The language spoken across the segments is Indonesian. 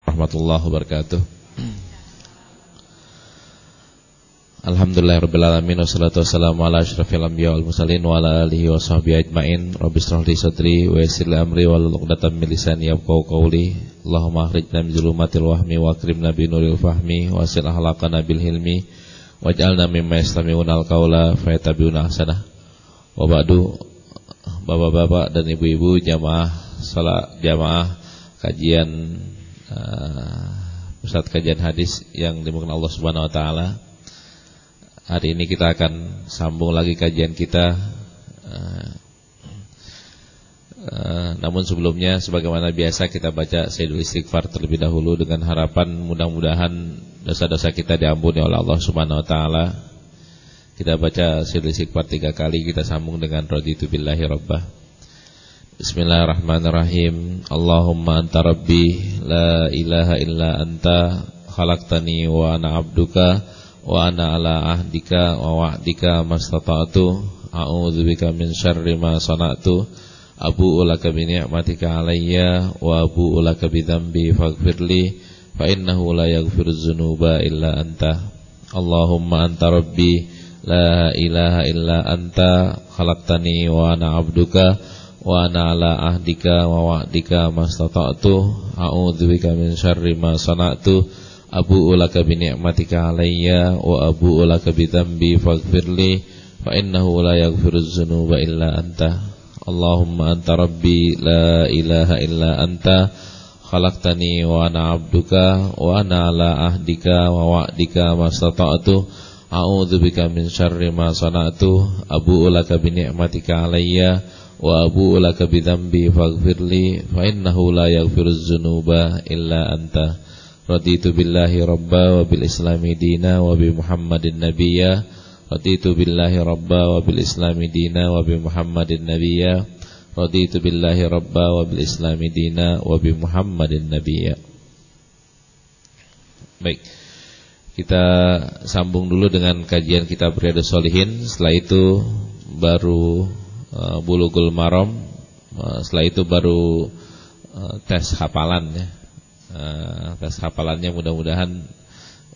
warahmatullahi wabarakatuh. Alhamdulillahirabbil alamin wassalatu wassalamu ala asyrafil anbiya wal mursalin wa ala alihi wa sahbihi ajmain. Rabbi shrah li sadri wa yassir li amri wahlul 'uqdatam min lisani yafqahu qawli. Allahumma akhrijna min zulumatil wahmi wa akrimna bi nuril fahmi wa asil akhlaqana bil hilmi waj'alna mimma yastami'una al-qawla fayattabi'una ahsanah. Wa ba'du, bapak-bapak dan ibu-ibu jamaah salat jamaah kajian pusat kajian hadis yang dimuliakan Allah Subhanahu wa taala. Hari ini kita akan sambung lagi kajian kita. Namun sebelumnya sebagaimana biasa kita baca Sayyidul Istighfar terlebih dahulu dengan harapan mudah-mudahan dosa-dosa kita diampuni oleh Allah Subhanahu wa taala. Kita baca Sayyidul Istighfar 3 kali, kita sambung dengan raditu billahi rabbah. Bismillahirrahmanirrahim. Allahumma anta rabbi la ilaha illa anta khalaqtani wa ana abduka wa ana ala ahdika wa wa'dika mastata'tu a'udzubika min syarri ma sana'tu abu'u laka bi ni'matika alayya wa abu'u laka bi dzambi faghfirli fa innahu la yaghfiruz dzunuba illa anta. Allahumma anta rabbi la ilaha illa anta khalaqtani wa ana abduka wa ana ala ahdika wa wa'dika mastata'tu a'udzubika min syarri ma sana'tu abu'u laka bi ni'matika alayya wa abu'u laka bi dzambi faghfirli fa innahu la yaghfiruz dzunuba illa anta. Allahumma anta rabbi la ilaha illa anta khalaqtani wa ana 'abduka wa ana ala ahdika wa wa'dika mastata'tu a'udzubika min syarri ma sana'tu abu'u laka bi ni'matika alayya wa abu'u laka bi dzambi faghfirli fa innahu la yaghfiruz dzunuba illa anta. Raditu billahi rabba wa bil islami dina wa bi Muhammadin nabiyya. Raditu billahi rabba wa bil islami dina wa bi Muhammadin nabiyya. Raditu billahi rabba wa bil islami dina wa bi Muhammadin nabiyya. Baik, kita sambung dulu dengan kajian kitab Riyadhus Shalihin. Setelah itu baru Bulughul Maram. Setelah itu baru tes hafalan ya. Tes hafalannya mudah-mudahan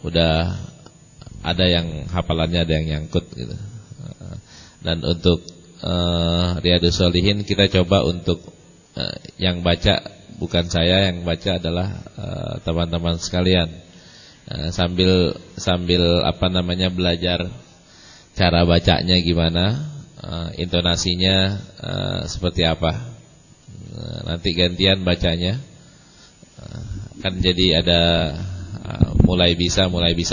udah ada yang hafalannya ada yang nyangkut gitu. Dan untuk Riyadhus Shalihin kita coba untuk yang baca bukan saya, yang baca adalah teman-teman sekalian. Sambil belajar cara bacanya gimana, intonasinya seperti apa. Nanti gantian bacanya. Kan jadi ada mulai bisa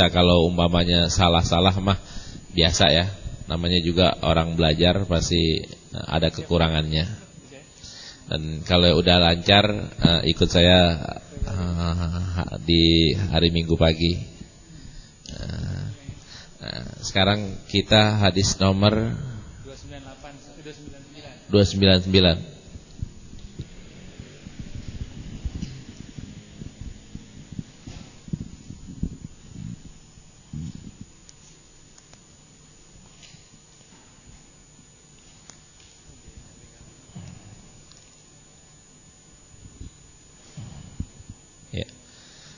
kalau umpamanya salah-salah mah biasa ya, namanya juga orang belajar pasti ada kekurangannya. Dan kalau udah lancar ikut saya di hari Minggu pagi. Sekarang kita hadis nomor 299.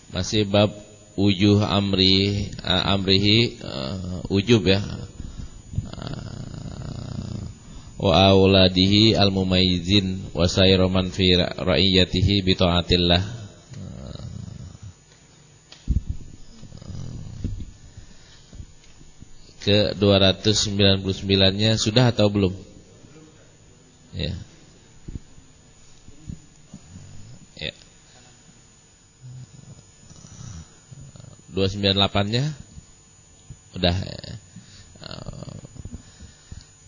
Masih bab wujuh amrihi ujub ya. Wa auladihi al-mumayyizin wa sayru man fi ra'iyatihi bi ta'atillah. Ke 299-nya sudah atau belum? Ya. 298-nya udah.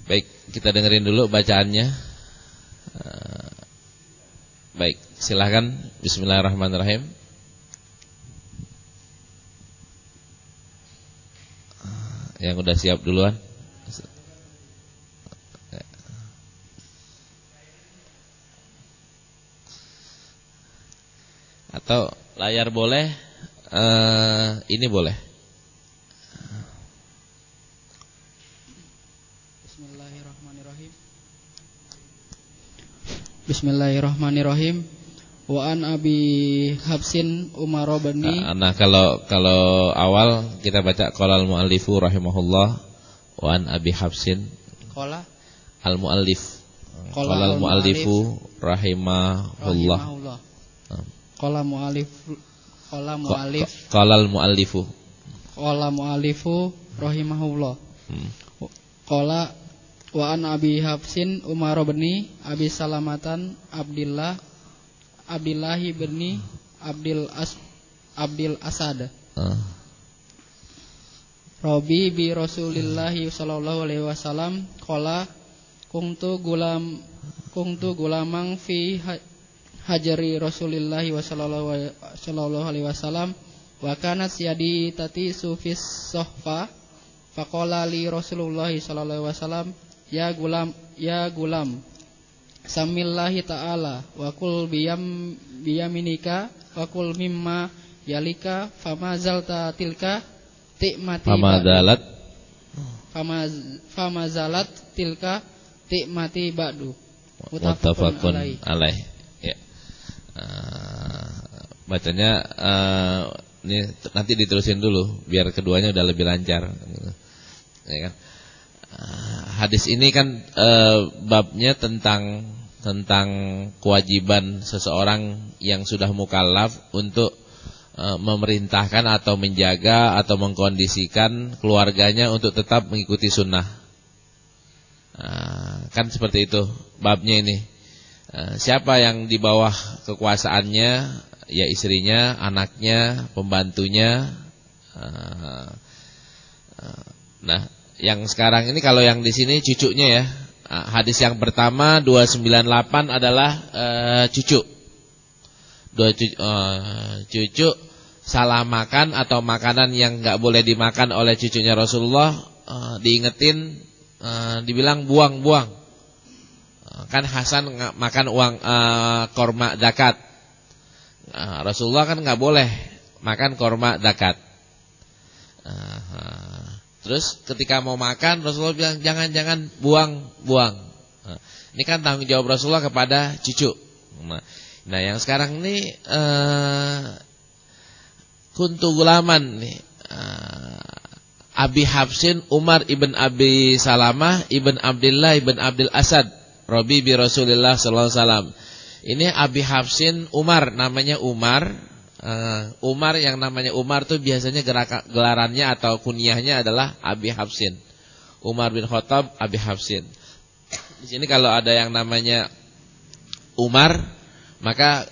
Baik, kita dengerin dulu bacaannya. Baik, silahkan. Bismillahirrahmanirrahim. Yang udah siap duluan. Atau layar boleh, ini boleh. Bismillahirrahmanirrahim. Wa an Abi Habsin Umar bin. Nah, kalau awal kita baca qala al-muallifu rahimahullah wa an Abi Habsin. Qala al-muallif. Qala al-muallifu rahimahullah. Qala al-muallifu rahimahullah. Qala wa an Abi Habsin Umar bin Abi Salamatan Abdillahi bin Abdil Asad. Robi bi Rasulillahi sallallahu alaihi wasallam qala kuntu gulamang fi hajri Rasulillahi sallallahu alaihi wasallam wa kanat yadi tati sufis sohfa faqala li Rasulillahi sallallahu alaihi wasallam ya gulam samillahi ta'ala wa kul biyaminika wa kul mimma yalika famazalta tilka tikmati famazalat tilka tikmati ba'du muttafaqun alaih. Ya. Bacanya ini nanti diterusin dulu biar keduanya udah lebih lancar. Ya kan? Hadis ini kan babnya tentang kewajiban seseorang yang sudah mukallaf untuk memerintahkan atau menjaga atau mengkondisikan keluarganya untuk tetap mengikuti sunnah. Kan seperti itu babnya ini. Siapa yang di bawah kekuasaannya, ya istrinya, anaknya, pembantunya. Nah, yang sekarang ini kalau yang di sini cucunya ya. Hadis yang pertama 298 adalah cucu. Cucu salah makan atau makanan yang enggak boleh dimakan oleh cucunya Rasulullah, diingetin, dibilang buang-buang. Kan Hasan makan uang korma zakat. Rasulullah kan enggak boleh makan korma zakat. Terus ketika mau makan Rasulullah bilang jangan buang. Ini kan tanggung jawab Rasulullah kepada cucu. Nah yang sekarang ini kuntu gulaman nih, Abi Habsin Umar ibn Abi Salamah ibn Abdillah ibn Abdil Asad Robi bi Rasulillah sallallahu alaihi wasallam. Ini Abi Habsin Umar, namanya Umar. Umar yang namanya Umar tuh biasanya gelarannya atau kunyahnya adalah Abi Habsin. Umar bin Khattab Abi Habsin. Di sini kalau ada yang namanya Umar, maka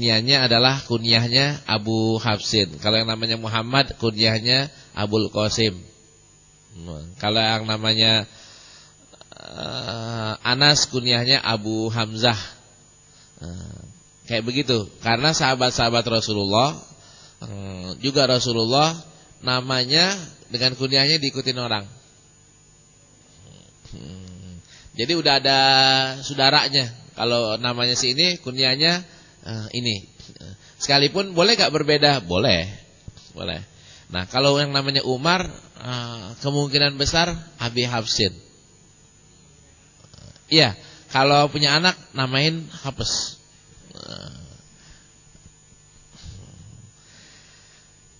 niatnya adalah kunyahnya Abu Habsin. Kalau yang namanya Muhammad, kunyahnya Abul Qasim. Kalau yang namanya Anas, kunyahnya Abu Hamzah. Kayak begitu. Karena sahabat-sahabat Rasulullah, juga Rasulullah namanya dengan kunyahnya diikutin orang. Jadi udah ada saudaranya. Kalau namanya si ini, kunyahnya ini. Sekalipun boleh gak berbeda? Boleh. Nah kalau yang namanya Umar, kemungkinan besar Abi Habsin. Iya, kalau punya anak namain Habs.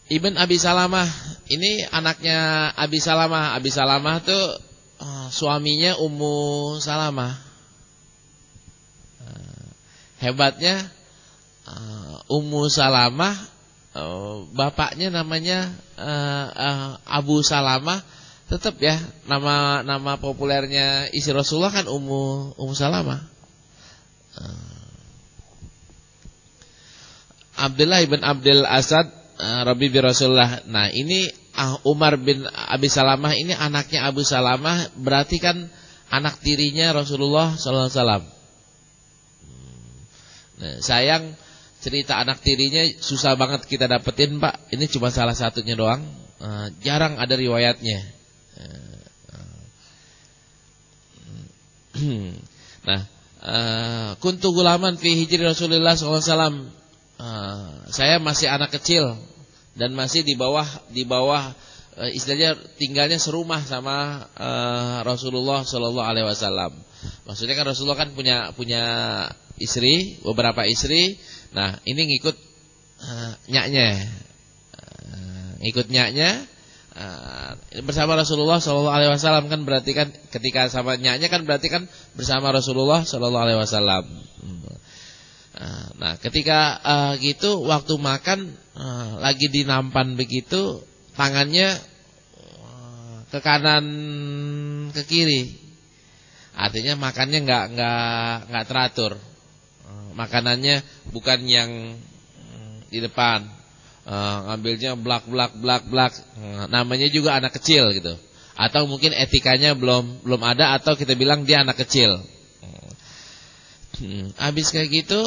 Ibn Abi Salamah, ini anaknya Abi Salamah. Abi Salamah tuh suaminya Ummu Salamah. Hebatnya Ummu Salamah, bapaknya namanya Abu Salamah. Tetap ya, nama populernya istri Rasulullah kan Ummu Salamah. Abdullah ibn Abdil Asad Rabi bi Rasulullah. Nah ini Umar bin Abi Salamah ini anaknya Abu Salamah, berarti kan anak tirinya Rasulullah sallallahu alaihi wasallam. Nah, sayang cerita anak tirinya susah banget kita dapetin Pak. Ini cuma salah satunya doang, jarang ada riwayatnya. Nah, kuntu gulaman fi hijri Rasulullah sallallahu alaihi wasallam. Saya masih anak kecil dan masih di bawah istilahnya tinggalnya serumah sama Rasulullah Shallallahu Alaihi Wasallam. Maksudnya kan Rasulullah kan punya beberapa istri. Nah, ini ngikut nyaknya. Ngikut nyaknya bersama Rasulullah sallallahu alaihi wasallam, kan berarti kan ketika sama nyaknya kan berarti kan bersama Rasulullah sallallahu alaihi wasallam. Nah, ketika gitu waktu makan lagi di nampan begitu, tangannya ke kanan ke kiri. Artinya makannya enggak teratur. Makanannya bukan yang di depan. Ngambilnya blak. Namanya juga anak kecil gitu. Atau mungkin etikanya belum ada, atau kita bilang dia anak kecil. Habis kayak gitu,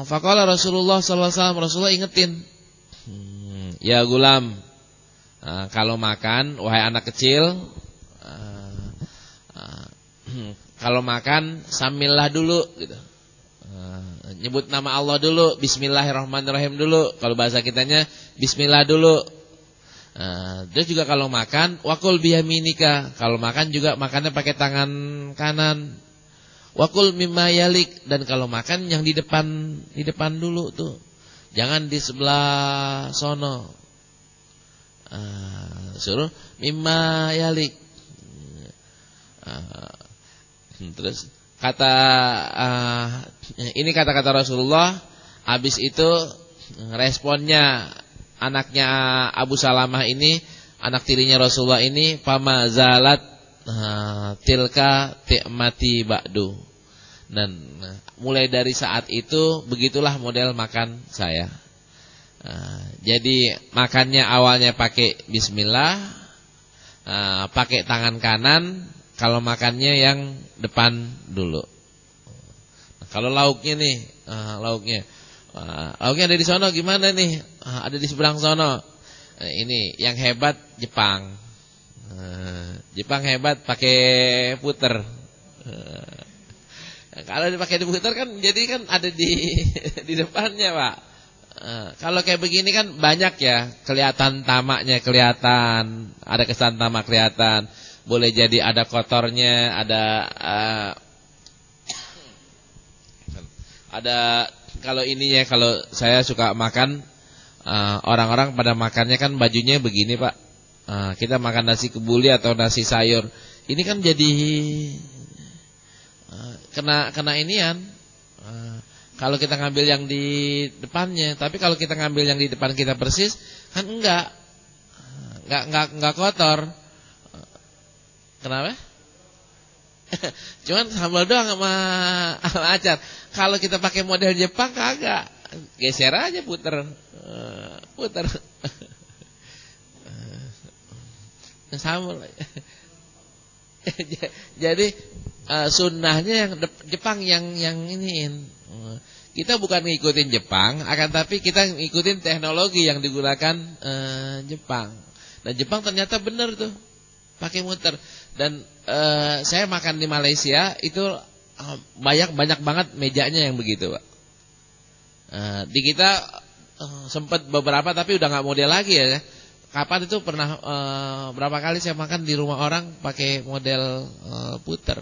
faqala Rasulullah sallallahu alaihi wasallam, Rasulullah ingetin. Ya gulam, kalau makan wahai anak kecil, kalau makan samillah dulu gitu. Nyebut nama Allah dulu, bismillahirrahmanirrahim dulu. Kalau bahasa kitanya bismillah dulu. Terus juga kalau makan wakul biyaminika, kalau makan juga makannya pakai tangan kanan. Wakul mimma yalik, dan kalau makan yang di depan dulu tuh. Jangan di sebelah sono. Suruh mimma yalik. Terus ini kata-kata Rasulullah. Habis itu responnya anaknya Abu Salamah ini, anak tirinya Rasulullah ini, fama zalat tilka ti'mati ba'du. Dan mulai dari saat itu begitulah model makan saya. Jadi makannya awalnya pakai bismillah, pakai tangan kanan. Kalau makannya yang depan dulu. Kalau lauknya nih, lauknya ada di sono gimana nih? Ada di seberang sono. Ini yang hebat Jepang. Jepang hebat pakai puter. Kalau dipakai diputer kan jadi kan ada di depannya, Pak. Kalau kayak begini kan banyak ya, kelihatan tamaknya, kelihatan ada kesan tamak, kelihatan. Boleh jadi ada kotornya, ada kalau ini ya, kalau saya suka makan, orang-orang pada makannya kan bajunya begini, Pak. Kita makan nasi kebuli atau nasi sayur, ini kan jadi kena inian. Kalau kita ngambil yang di depannya, tapi kalau kita ngambil yang di depan kita persis, kan enggak kotor. Kenapa? Cuman sambal doang sama acar. Kalau kita pakai model Jepang kagak, geser aja, puter. Sambal. Jadi sunnahnya yang Jepang yang iniin. Kita bukan ngikutin Jepang, akan tapi kita ngikutin teknologi yang digunakan Jepang. Dan Jepang ternyata benar tuh, pakai muter. Dan saya makan di Malaysia itu banyak banget mejanya yang begitu, Pak. Di kita sempat beberapa, tapi udah nggak model lagi ya. Kapan itu pernah berapa kali saya makan di rumah orang pakai model puter.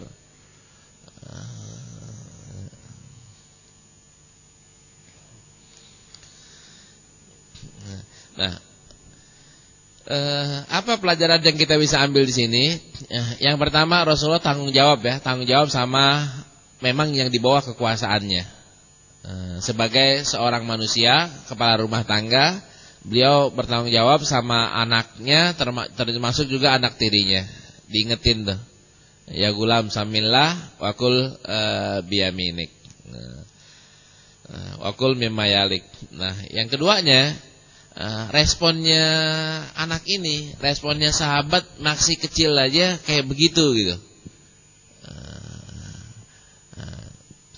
Nah, apa pelajaran yang kita bisa ambil di sini? Yang pertama, Rasulullah tanggung jawab sama memang yang di bawah kekuasaannya. Sebagai seorang manusia, kepala rumah tangga, beliau bertanggung jawab sama anaknya, termasuk juga anak tirinya. Diingetin tuh, ya gulam samillah wakul biyaminik, wakul mimma yalik. Nah, yang keduanya, responnya anak ini, responnya sahabat masih kecil aja kayak begitu gitu.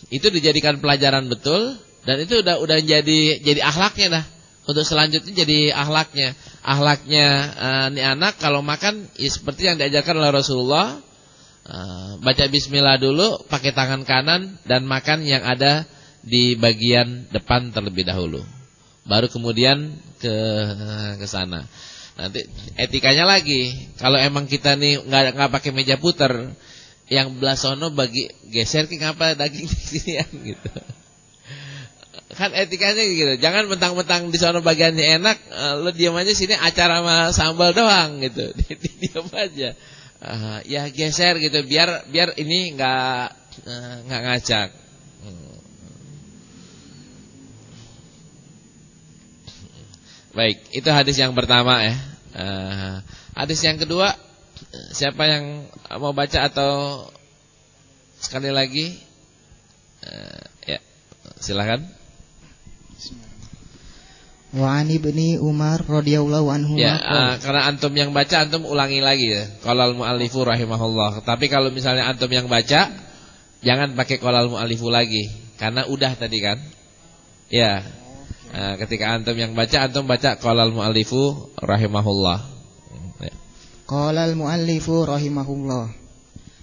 Itu dijadikan pelajaran betul, dan itu udah jadi akhlaknya dah. Untuk selanjutnya jadi akhlaknya. Nih anak kalau makan ya seperti yang diajarkan oleh Rasulullah. Baca bismillah dulu, pakai tangan kanan, dan makan yang ada di bagian depan terlebih dahulu. Baru kemudian ke sana. Nanti etikanya lagi. Kalau emang kita nih nggak pakai meja puter, yang belah sono bagi geser ke ngapa daging di sini gitu. kan etikanya gitu. Jangan mentang-mentang di sana bagiannya enak, lo diam aja sini acara sama sambal doang gitu. Diam aja. Ya geser gitu biar ini nggak ngacak. Baik, itu hadis yang pertama ya. Hadis yang kedua, siapa yang mau baca atau sekali lagi? Ya, silakan. Wa an ibni Umar radhiyallahu anhu. Ya, karena antum yang baca, antum ulangi lagi ya. Qalal muallifu rahimahullah. Tapi kalau misalnya antum yang baca, jangan pakai qalal muallifu lagi, karena udah tadi kan. Ya. Ketika antum yang baca, antum baca qalal muallifu rahimahullah. Ya. Qalal muallifu rahimahullah.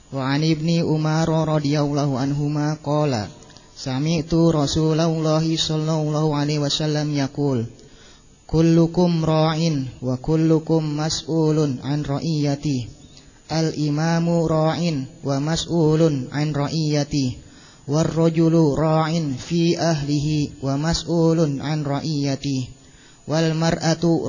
Wa an ibni Umar radhiyallahu anhuma qala sami'tu Rasulullah sallallahu alaihi wasallam yaqul kullukum ra'in wa kullukum mas'ulun an ra'iyati al-imamu ra'in wa mas'ulun an ra'iyati war-rajulu ra'in fi ahlihi wa mas'ulun an ra'iyati wal mar'atu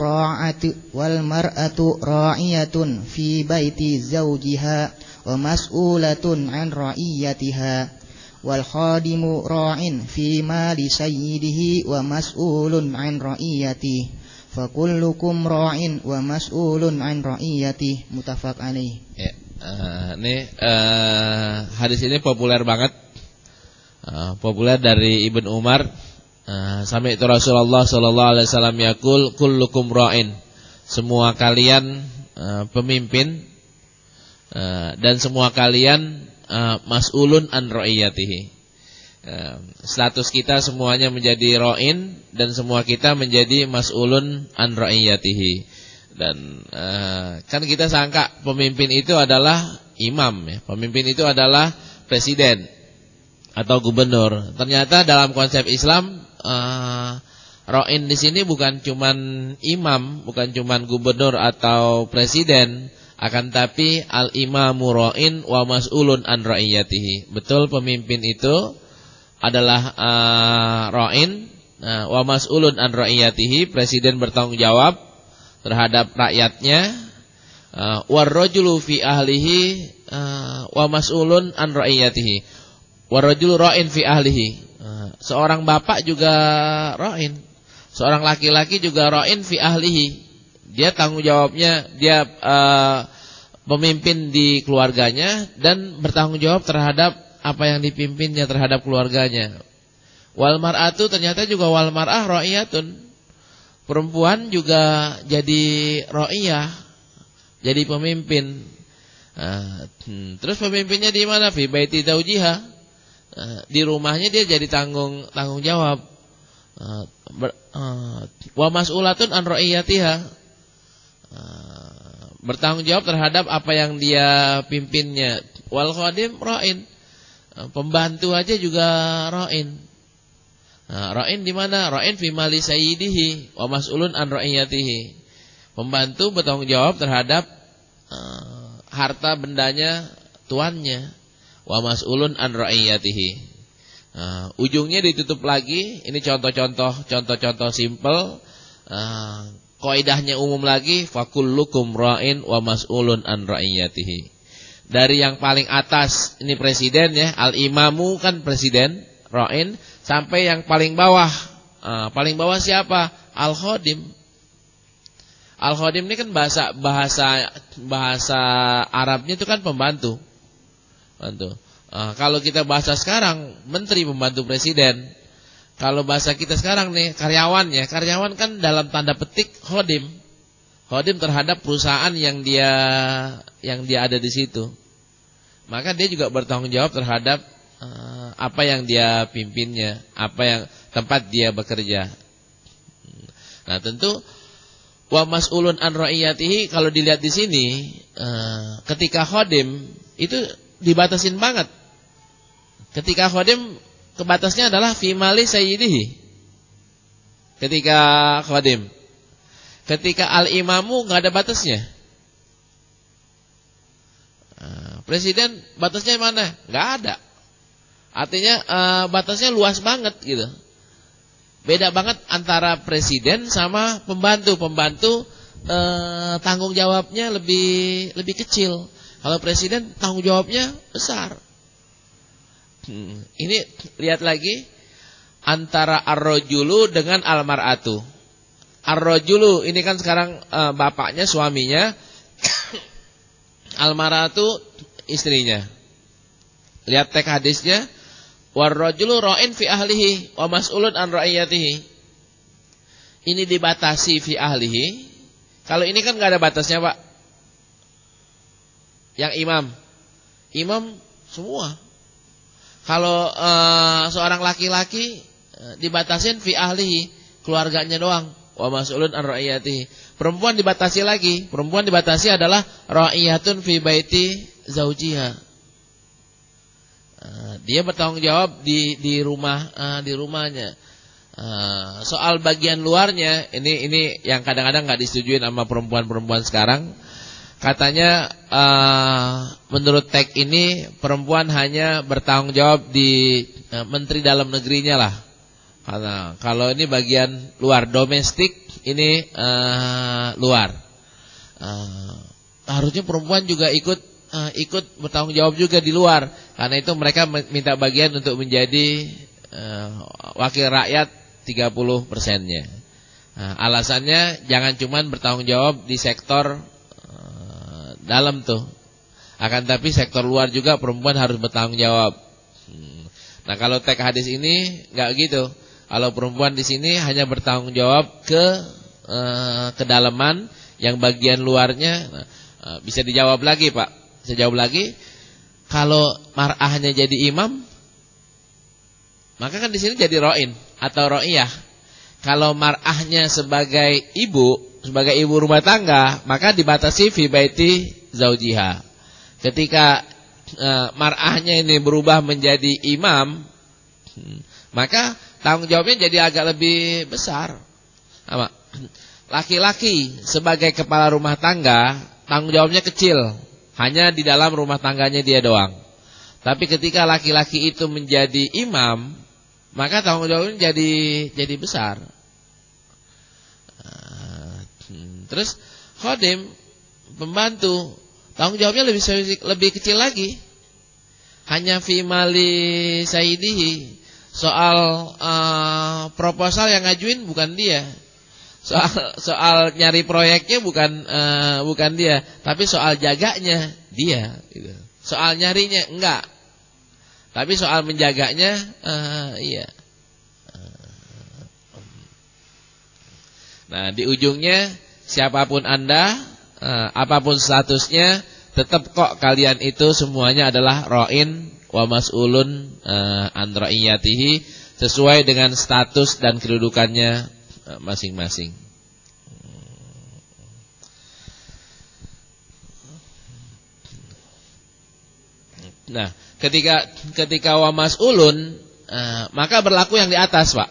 ra'iyatun fi baiti zawjiha wa mas'ulatun an ra'iyatiha wal khadimu ra'in fi mali sayyidihi wa mas'ulun an ra'iyati fa kullukum ra'in wa mas'ulun an ra'iyati muttafaq alaih. Ya, ini hadis ini populer banget. Populer dari Ibn Umar. Sami'tu Rasulullah sallallahu alaihi wasallam yaqul kullukum ra'in. Semua kalian pemimpin dan semua kalian mas'ulun an ra'iyatihi. Status kita semuanya menjadi ra'in dan semua kita menjadi mas'ulun an ra'iyatihi. Dan kan kita sangka pemimpin itu adalah imam ya. Pemimpin itu adalah presiden atau gubernur. Ternyata dalam konsep Islam ra'in di sini bukan cuman imam, bukan cuman gubernur atau presiden, akan tapi al-imamu ra'in wa mas'ulun an ra'iyatihi. Betul, pemimpin itu adalah ra'in wa mas'ulun an ra'iyatihi, presiden bertanggung jawab terhadap rakyatnya. War rajulu fi ahlihi wa mas'ulun an ra'iyatihi. War rajulu ra'in fi ahlihi. Seorang bapak juga ra'in. Seorang laki-laki juga ra'in fi ahlihi. Dia tanggung jawabnya, dia pemimpin di keluarganya dan bertanggung jawab terhadap apa yang dipimpinnya, terhadap keluarganya. Wal mar'atu, ternyata juga wal mar'ah ra'iyatun. Perempuan juga jadi ra'iyah, jadi pemimpin. Terus pemimpinnya di mana? Fi baiti zaujiha. Di rumahnya dia jadi tanggung jawab. Wa mas'ulatun an ra'iyatiha. Bertanggung jawab terhadap apa yang dia pimpinnya. Wal khadim ra'in. Pembantu aja juga ra'in. Ra'in di mana? Ra'in fi mali sayyidihi wa mas'ulun an ra'iyatihi. Pembantu bertanggung jawab terhadap harta bendanya tuannya. Wa mas'ulun an ra'iyatihi. Ujungnya ditutup lagi. Ini contoh-contoh simple. Kaidahnya umum lagi, fakullukum ra'in wa mas'ulun an ra'iyatihi. Dari yang paling atas ini presiden ya, al-imamu kan presiden, ra'in, sampai yang paling bawah. Paling bawah siapa? Al-khadim. Al-khadim ini kan bahasa Arabnya itu kan pembantu. Kalau kita bahasa sekarang, menteri, pembantu presiden. Kalau bahasa kita sekarang nih, karyawan ya. Karyawan kan dalam tanda petik khodim. Khodim terhadap perusahaan yang dia ada di situ. Maka dia juga bertanggung jawab terhadap apa yang dia pimpinnya, apa yang tempat dia bekerja. Nah, tentu wa mas'ulun an ra'iyatihi, kalau dilihat di sini ketika khodim itu dibatasin banget. Ketika khodim kebatasnya adalah fi mali sayyidihi. Ketika khadim. Ketika al-imamu enggak ada batasnya. Presiden batasnya mana? Enggak ada. Artinya batasnya luas banget gitu. Beda banget antara presiden sama pembantu. Pembantu tanggung jawabnya lebih kecil. Kalau presiden tanggung jawabnya besar. Ini lihat lagi antara ar-rajulu dengan al-mar'atu. Ar-rajulu ini kan sekarang bapaknya, suaminya. Al-mar'atu istrinya. Lihat teks hadisnya. War-rajulu ra'in fi ahlihi wa mas'ulun an ra'iyatihi. Ini dibatasi fi ahlihi. Kalau ini kan enggak ada batasnya, Pak. Yang imam semua. Kalau seorang laki-laki dibatasin fi ahlihi, keluarganya doang. Wa mas'ulun an ra'iyatihi. Perempuan dibatasi lagi. Perempuan dibatasi adalah ra'iyatun fi baiti zaujiha. Dia bertanggung jawab di rumahnya. Soal bagian luarnya ini yang kadang-kadang nggak disetujui sama perempuan-perempuan sekarang. Katanya menurut teks ini perempuan hanya bertanggung jawab di menteri dalam negerinya lah. Karena kalau ini bagian luar domestik ini luar. Harusnya perempuan juga ikut bertanggung jawab juga di luar. Karena itu mereka minta bagian untuk menjadi wakil rakyat 30%-nya. Alasannya jangan cuman bertanggung jawab di sektor dalam tuh. Akan tapi sektor luar juga perempuan harus bertanggung jawab. Nah, kalau teks hadis ini enggak gitu. Kalau perempuan di sini hanya bertanggung jawab ke kedalaman, yang bagian luarnya bisa dijawab lagi, Pak. Saya jawab lagi, kalau mar'ahnya jadi imam, maka kan di sini jadi ra'in atau ra'iyah. Kalau mar'ahnya sebagai ibu rumah tangga, maka dibatasi fi baiti zaujiha. Ketika mar'ahnya ini berubah menjadi imam, maka tanggung jawabnya jadi agak lebih besar. Laki-laki sebagai kepala rumah tangga, tanggung jawabnya kecil. Hanya di dalam rumah tangganya dia doang. Tapi ketika laki-laki itu menjadi imam, maka tanggung jawabnya jadi besar. Terus khadim, pembantu, tanggung jawabnya lebih kecil lagi. Hanya fi mali sayyidihi. Soal proposal yang ngajuin bukan dia. Soal nyari proyeknya bukan dia, tapi soal jaganya dia gitu. Soal nyarinya enggak. Tapi soal menjaganya iya. Nah, di ujungnya siapapun Anda, apapun statusnya, tetap kok kalian itu semuanya adalah ra'in wa mas'ulun an ra'iyatihi, sesuai dengan status dan kedudukannya masing-masing. Nah, ketika wa mas'ulun, maka berlaku yang di atas, Pak.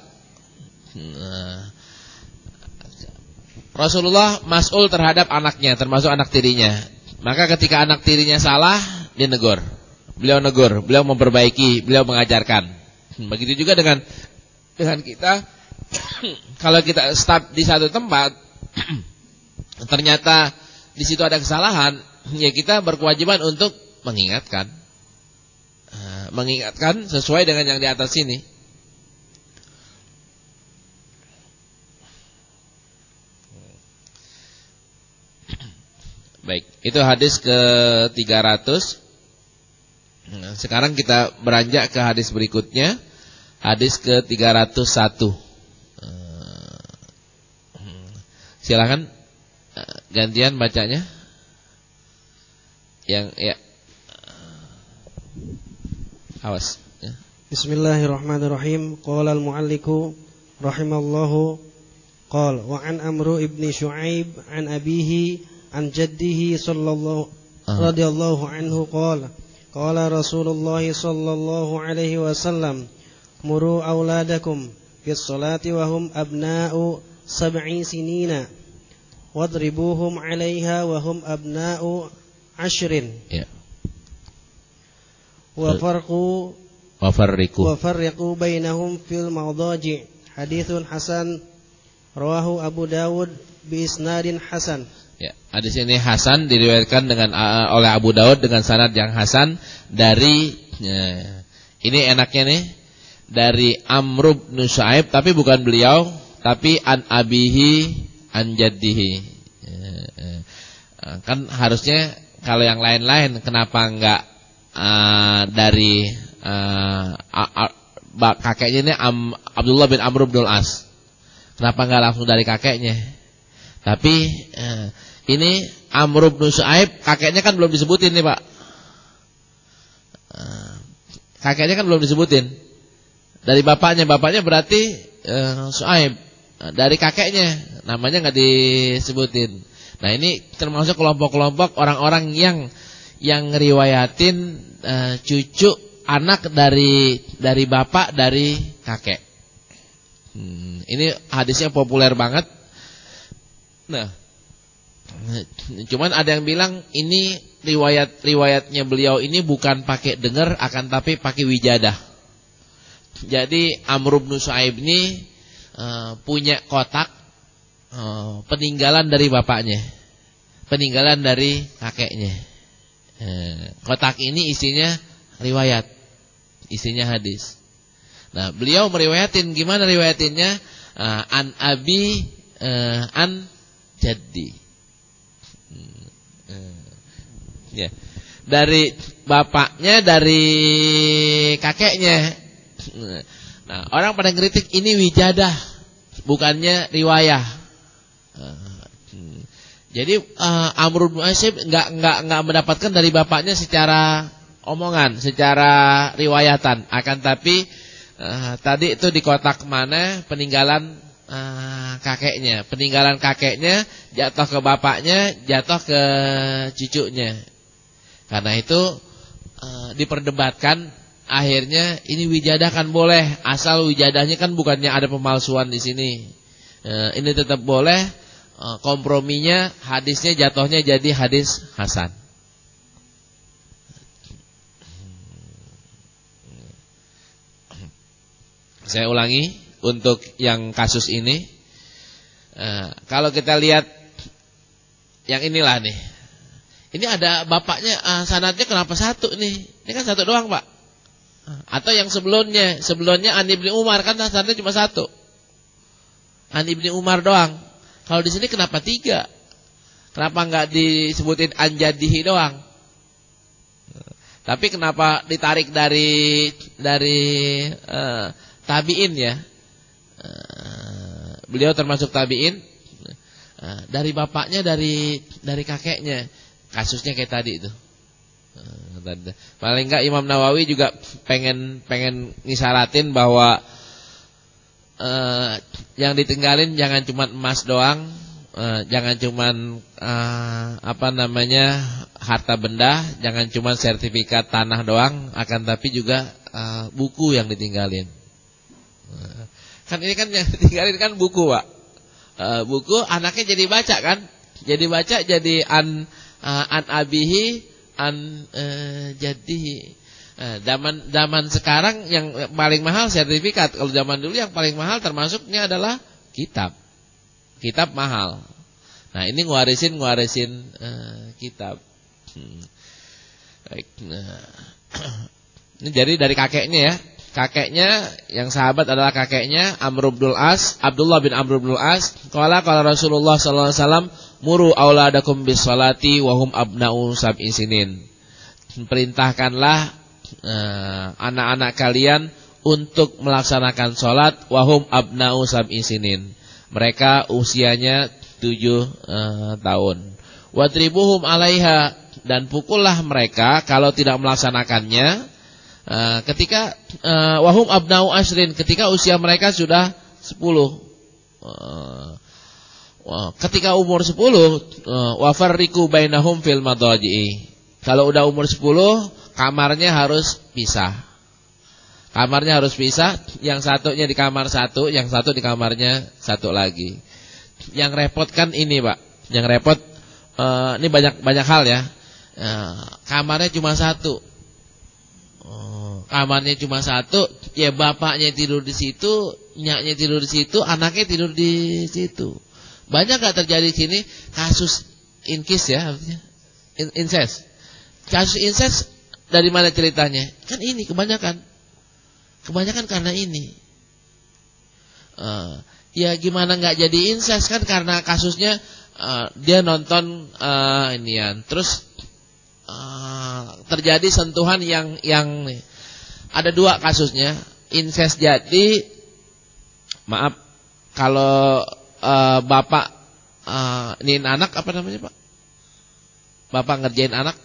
Rasulullah mas'ul terhadap anaknya, termasuk anak tirinya. Maka ketika anak tirinya salah, dia negur. Beliau negur, beliau memperbaiki, beliau mengajarkan. Begitu juga dengan kita. Kalau kita start di satu tempat, ternyata di situ ada kesalahan, ya kita berkewajiban untuk mengingatkan. Mengingatkan sesuai dengan yang di atas ini. Baik, itu hadis ke-300. Sekarang kita beranjak ke hadis berikutnya, hadis ke-301. Silakan gantian bacanya. Yang ya. Awas ya. Bismillahirrahmanirrahim. Qala al-mu'alliku rahimallahu qala wa an Amru ibni Syu'aib an abihi an jaddihi sallallahu radhiyallahu anhu qala qala Rasulullah sallallahu alaihi wasallam muru auladakum bis salati wa hum abna'u sab'i sinina wadribuhum 'alaiha wa hum abna'u 'ashrin. Ya. Wa farriqu bainahum fil mawdaji' haditsun hasan rawahu Abu Dawud bi isnadin hasan. Ya, hadis ini hasan diriwayatkan oleh Abu Dawud dengan sanad yang hasan dari ini enaknya nih dari Amr bin Syu'aib, tapi bukan beliau, tapi an abihi an jaddihi. Kan harusnya kalau yang lain-lain kenapa enggak dari kakeknya ini Abdullah bin Amr bin As. Kenapa enggak langsung dari kakeknya? Tapi ini Amr bin Syu'aib, kakeknya kan belum disebutin nih Pak. Kakeknya kan belum disebutin. Dari bapaknya berarti Syu'aib. Dari kakeknya namanya enggak disebutin. Nah, ini termasuk kelompok-kelompok orang-orang yang ngeriwayatin cucu anak dari bapak dari kakek. Ini hadisnya populer banget. Nah, cuman ada yang bilang ini riwayatnya beliau ini bukan pakai dengar, akan tapi pakai wijadah. Jadi Amr bin Syu'aib ini punya kotak peninggalan dari bapaknya, peninggalan dari kakeknya. Kotak ini isinya riwayat, isinya hadis. Nah, beliau meriwayatin, gimana riwayatinnya? An abi an jaddi. Ya. Dari bapaknya, dari kakeknya. Nah, orang pada ngeritik ini wijadah, bukannya riwayah. Jadi Amr bin Syu'aib enggak mendapatkan dari bapaknya secara omongan, secara riwayatan. Akan tapi tadi itu di kotak mana peninggalan kakeknya. Peninggalan kakeknya jatuh ke bapaknya, jatuh ke cucunya. Karena itu diperdebatkan, akhirnya ini wijadah kan boleh, asal wijadahnya kan bukannya ada pemalsuan di sini. Ini tetap boleh. Komprominya hadisnya jatuhnya jadi hadis hasan. Saya ulangi untuk yang kasus ini. Kalau kita lihat yang inilah nih. Ini ada bapaknya, sanadnya kenapa satu nih? Ini kan satu doang, Pak. Atau yang sebelumnya An Ibni Umar, kan sanadnya cuma satu. An Ibni Umar doang. Kalau di sini kenapa 3? Kenapa enggak disebutin An Jaddihi doang? Tapi kenapa ditarik dari tabi'in ya? Beliau termasuk tabi'in. Dari bapaknya, dari kakeknya. Kasusnya kayak tadi itu. Paling enggak Imam Nawawi juga pengen ngisaratin bahwa yang ditinggalin jangan cuma emas doang, jangan cuma harta benda, jangan cuma sertifikat tanah doang, akan tapi juga buku yang ditinggalin. Kan ini kan yang ditinggalin kan buku, Pak. Buku anaknya jadi baca kan? Jadi baca, jadi an abihi an jaddihi. Zaman sekarang yang paling mahal sertifikat. Kalau zaman dulu yang paling mahal termasuknya adalah kitab. Kitab mahal. Nah, ini ngwarisin kitab. Baik. Ini jadi dari kakeknya ya. Kakeknya yang sahabat adalah kakeknya Amr bin As, Abdullah bin Amr bin As. Qala Rasulullah sallallahu alaihi wasallam, muru auladakum bis salati wa hum abna'u sab'i sinin. Perintahkanlah anak-anak kalian untuk melaksanakan sholat wahum abna'u sab'i sinin. Mereka usianya 7 tahun. Wadribuhum alaiha, dan pukullah mereka kalau tidak melaksanakannya ketika wahum abna'u ashrin, ketika usia mereka sudah 10. Ketika umur 10 wafarriqu bainahum fil madaji'i. Kalau udah umur 10 kamarnya harus pisah. Kamarnya harus pisah, yang satunya di kamar satu, yang satu di kamarnya satu lagi. Yang repot kan ini, Pak. Yang repot ini banyak hal ya. Kamarnya cuma satu. kamarnya cuma satu, ya bapaknya tidur di situ, nyaknya tidur di situ, anaknya tidur di situ. Banyak gak terjadi di sini kasus incest ya, incest. Kasus incest dari mana ceritanya? Kan ini kebanyakan karena ini. Ya gimana nggak jadi incest kan karena kasusnya dia nonton inian, terus terjadi sentuhan yang ada dua kasusnya. Incest jadi, maaf kalau bapak ini anak apa namanya Pak? Bapak ngerjain anak.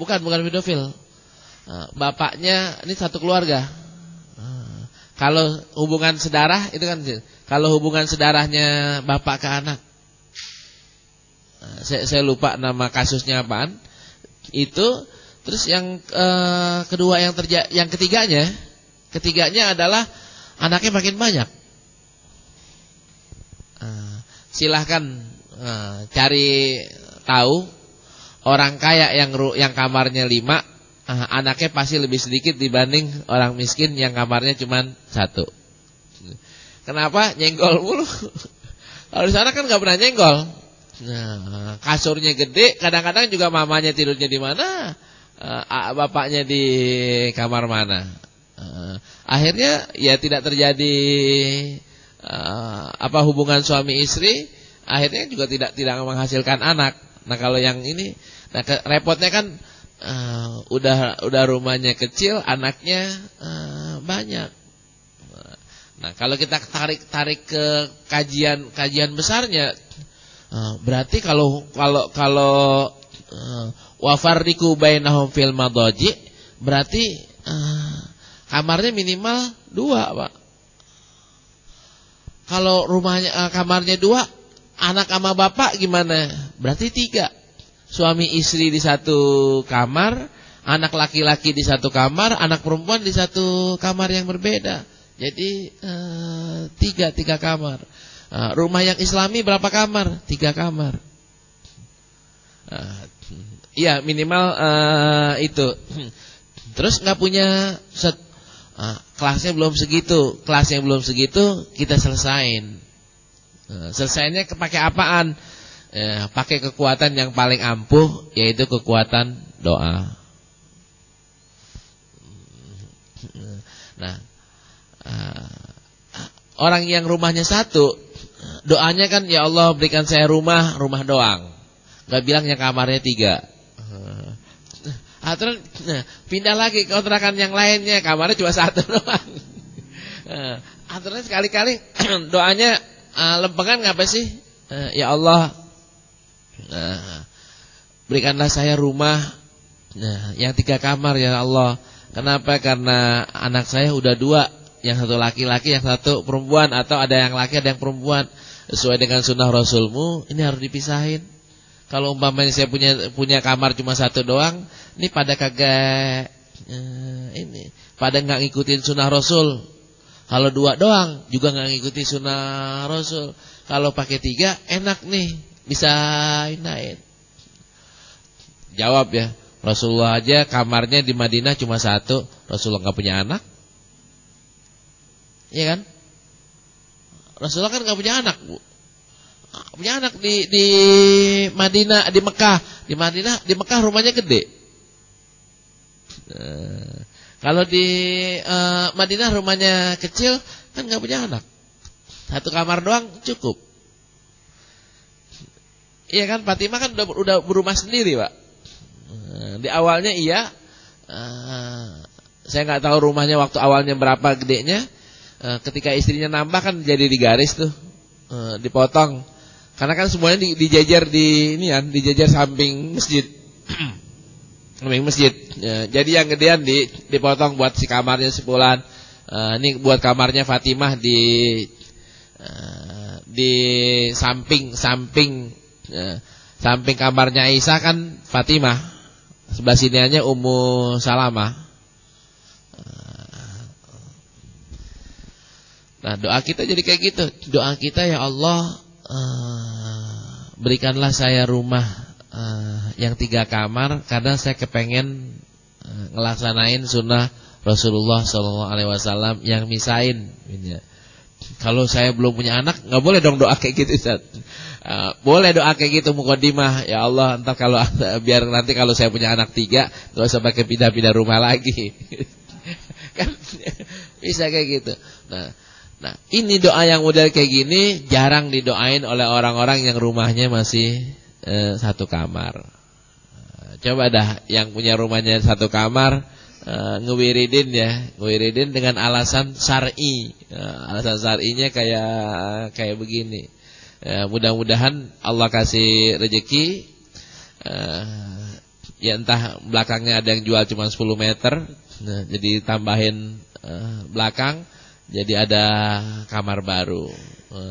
Bukan pedofil. Bapaknya ini satu keluarga. Kalau hubungan sedarah itu kan, kalau hubungan sedarahnya bapak ke anak, saya lupa nama kasusnya apaan. Itu terus yang kedua yang ketiganya adalah anaknya makin banyak. Silahkan cari tahu orang kaya yang kamarnya 5. Anaknya pasti lebih sedikit dibanding orang miskin yang kamarnya cuma 1. Kenapa? Nyenggol mulu. Kalau di sana kan nggak pernah nyenggol. Nah, kasurnya gede, kadang-kadang juga mamanya tidurnya di mana, bapaknya di kamar mana. Akhirnya ya tidak terjadi hubungan suami istri, akhirnya juga tidak menghasilkan anak. Nah kalau yang ini, repotnya kan. Udah rumahnya kecil, anaknya banyak. Nah, kalau kita tarik ke kajian besarnya, berarti kalau wafarriqu bainahum fil madaji, berarti kamarnya minimal 2, Pak. Kalau rumahnya kamarnya 2, anak sama bapak gimana? Berarti 3. Suami istri di satu kamar, anak laki-laki di satu kamar, anak perempuan di satu kamar yang berbeda. Jadi 3 kamar. Rumah yang Islami berapa kamar? 3 kamar. Iya minimal itu. Terus nggak punya kelasnya belum segitu. Kelasnya belum segitu kita selesain. Selesainya pakai apaan? Pakai kekuatan yang paling ampuh, yaitu kekuatan doa. Nah, orang yang rumahnya 1, doanya kan ya Allah berikan saya rumah doang. Gak bilang yang kamarnya 3. Terus pindah lagi ke kontrakan yang lainnya, kamarnya cuma 1 doang. Terus sekali-kali doanya lempengan ngapa sih? Ya Allah, berikanlah saya rumah yang 3 kamar ya Allah. Kenapa? Karena anak saya udah 2, yang 1 laki-laki, yang 1 perempuan, atau ada yang laki ada yang perempuan. Sesuai dengan sunnah Rasulmu, ini harus dipisahin. Kalau umpamanya saya punya kamar cuma 1 doang, ini pada kagak pada nggak ngikutin sunnah Rasul. Kalau 2 doang juga nggak ngikutin sunnah Rasul. Kalau pakai 3 enak nih, bisa inain. Jawab ya, Rasulullah aja kamarnya di Madinah cuma 1, Rasulullah nggak punya anak. Iya kan? Rasulullah kan nggak punya anak, Bu. Punya anak di Madinah, di Mekah. Di Mekah rumahnya gede. Kalau di Madinah rumahnya kecil, kan nggak punya anak. 1 kamar doang cukup. Iya kan, Fatimah kan udah berumah sendiri, Pak. Di awalnya iya. Saya nggak tahu rumahnya waktu awalnya berapa gedenya. Ketika istrinya nambah kan jadi digaris tuh, dipotong. Karena kan semuanya dijajar dijajar samping masjid. Samping masjid. Jadi yang gedean dipotong buat si kamarnya sebulan. Ini buat kamarnya Fatimah di samping kamarnya Aisyah kan Fatimah, sebelah siniannya Ummu Salamah. Nah doa kita jadi kayak gitu. Doa kita ya Allah, berikanlah saya rumah yang 3 kamar karena saya kepengen ngelaksanain sunnah Rasulullah SAW yang misain. Kalau saya belum punya anak, nggak boleh dong doa kayak gitu, Ustaz. Boleh doa kayak gitu mukadimah, ya Allah, entar kalau biar nanti kalau saya punya anak 3, nggak usah pakai pindah-pindah rumah lagi. Kan bisa kayak gitu. Nah, ini doa yang model kayak gini jarang didoain oleh orang-orang yang rumahnya masih 1 kamar. Coba dah yang punya rumahnya 1 kamar ngewiridin ya, ngewiridin dengan alasan syar'i. Alasan syar'inya kayak begini. Mudah-mudahan Allah kasih rezeki. Ya entah belakangnya ada yang jual cuma 10 meter, jadi tambahin belakang, jadi ada kamar baru.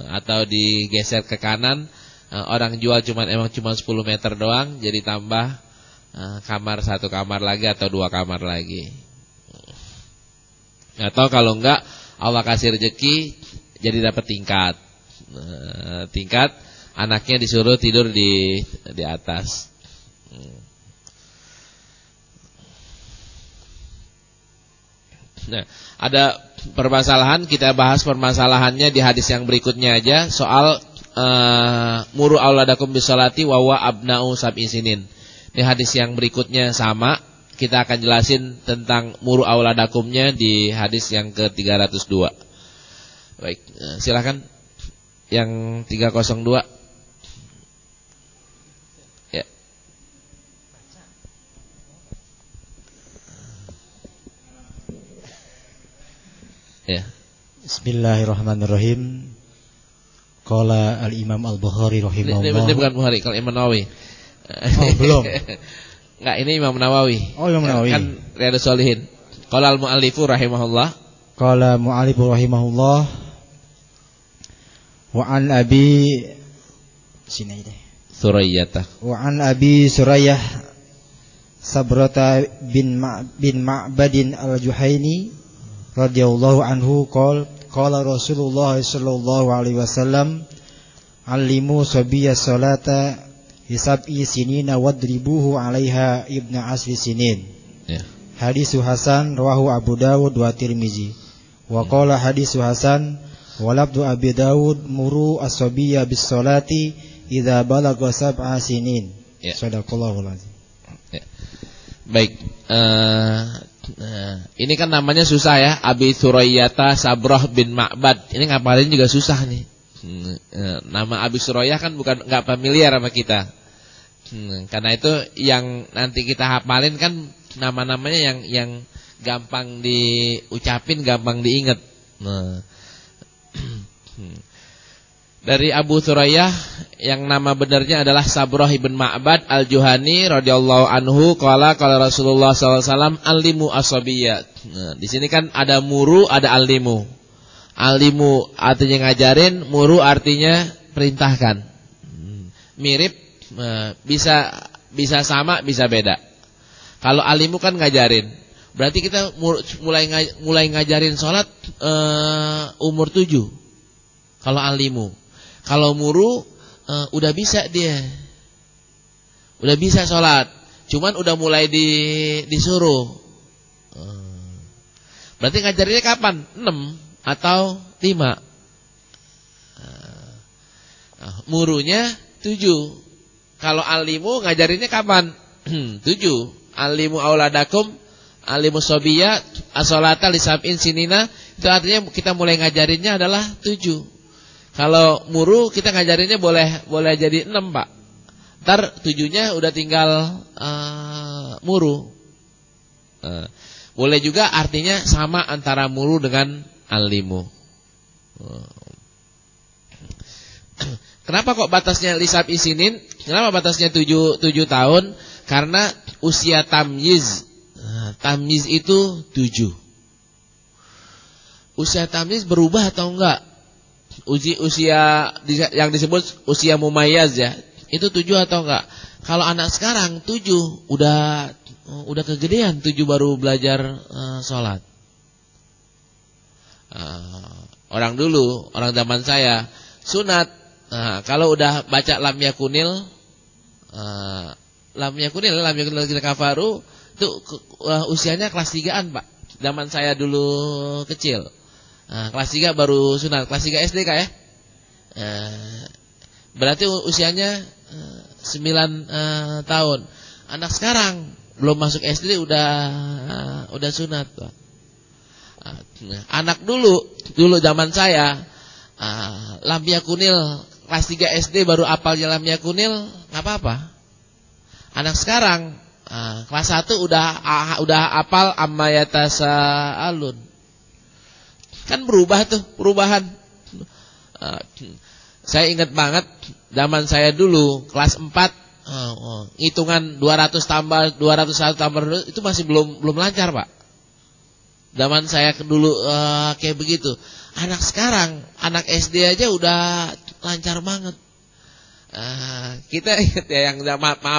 Atau digeser ke kanan, orang jual emang cuma 10 meter doang, jadi tambah kamar 1 kamar lagi atau 2 kamar lagi. Atau kalau enggak Allah kasih rezeki jadi dapat tingkat. Tingkat anaknya disuruh tidur di atas. Nah, ada permasalahan, kita bahas permasalahannya di hadis yang berikutnya aja, soal muru auladakum bisolati wa huwa abna'u sab'i sinin. Di hadis yang berikutnya sama, kita akan jelasin tentang muru auladakumnya di hadis yang ke-302. Baik, silakan yang 302. Ya. Ya. Bismillahirrahmanirrahim. Qala al-Imam Al-Bukhari rahimahullah. Ini bukan Bukhari, kalau Imam Nawawi. Oh, belum. Enggak, ini Imam Nawawi. Oh, Imam Nawawi. Kan Riyadhus Shalihin. Qala al-mu'allifu rahimahullah. Qala mu'allifu rahimahullah. Wa an Abi sini deh. Surayyah. Wa an Abi Surayyah Sabrata bin Ma'badin al-Juhaini radhiyallahu anhu qala Rasulullah sallallahu alaihi wasallam allimu sabiyya salata hisab'i sinina wadribuhu 'alaiha ibnu asri sinin. Ya. Hadisu hasan rawahu Abu Dawud wa Tirmizi. Wa qala hadisu hasan wa labdu Abi Dawud muru as-sabiyya bis salati idza balagha sab'a sinin. Ya. Shadaqallahul azim. Ya. Baik, ini kan namanya susah ya, Abi Surayyata Sabrah bin Ma'bad. Ini ngapalin juga susah nih. Nama Abi Surayyah kan enggak familiar sama kita. Karena itu yang nanti kita hafalin kan nama-namanya yang gampang diucapin, gampang diingat. Dari Abu Surayyah yang nama benarnya adalah Sabrah bin Ma'bad al-Juhani radhiyallahu anhu qala Rasulullah sallallahu alaihi wasallam alimu asabiyya. Di sini kan ada muru, ada alimu. Alimu artinya ngajarin, muru artinya perintahkan. Mirip, bisa sama, bisa beda. Kalau alimu kan ngajarin. Berarti kita mulai ngajarin sholat umur 7. Kalau alimu. Kalau muru udah bisa dia. Udah bisa sholat. Cuman udah mulai disuruh. Berarti ngajarinnya kapan? 6 atau 5. Murunya 7. Kalau alimu ngajarinnya kapan? 7. Alimu auladakum alimu sobiyya as-salata li sab'in sinina. Itu artinya kita mulai ngajarinnya adalah 7. Kalau muru kita ngajarinnya boleh jadi 6, Pak. Ntar 7-nya udah tinggal muru. Boleh juga artinya sama antara muru dengan alimu. Kenapa kok batasnya lisab isinin? Kenapa batasnya 7 tahun? Karena usia tamyiz. Tamyiz itu 7. Usia tamyiz berubah atau enggak? Usia yang disebut usia mumayyaz ya, itu 7 atau enggak? Kalau anak sekarang 7 udah kegedean, 7 baru belajar sholat. Orang dulu, orang zaman saya sunat. Kalau udah baca lam yakunil lam yakunil ladzina kafaru itu usianya kelas 3-an, Pak. Zaman saya dulu kecil. Kelas 3 baru sunat, kelas 3 SD Kak ya. Berarti usianya 9 tahun. Anak sekarang belum masuk SD udah sunat, Pak. Anak dulu zaman saya lam yakunil kelas 3 SD baru apalnya lam yakunil enggak apa-apa. Anak sekarang kelas 1 udah apal amma yatasaalun. Kan berubah tuh, perubahan. Saya ingat banget zaman saya dulu kelas 4 hitungan 200 tambah 201 tambah itu masih belum lancar, Pak. Zaman saya dulu kayak begitu. Anak sekarang, anak SD aja udah lancar banget. Kita ingat ya yang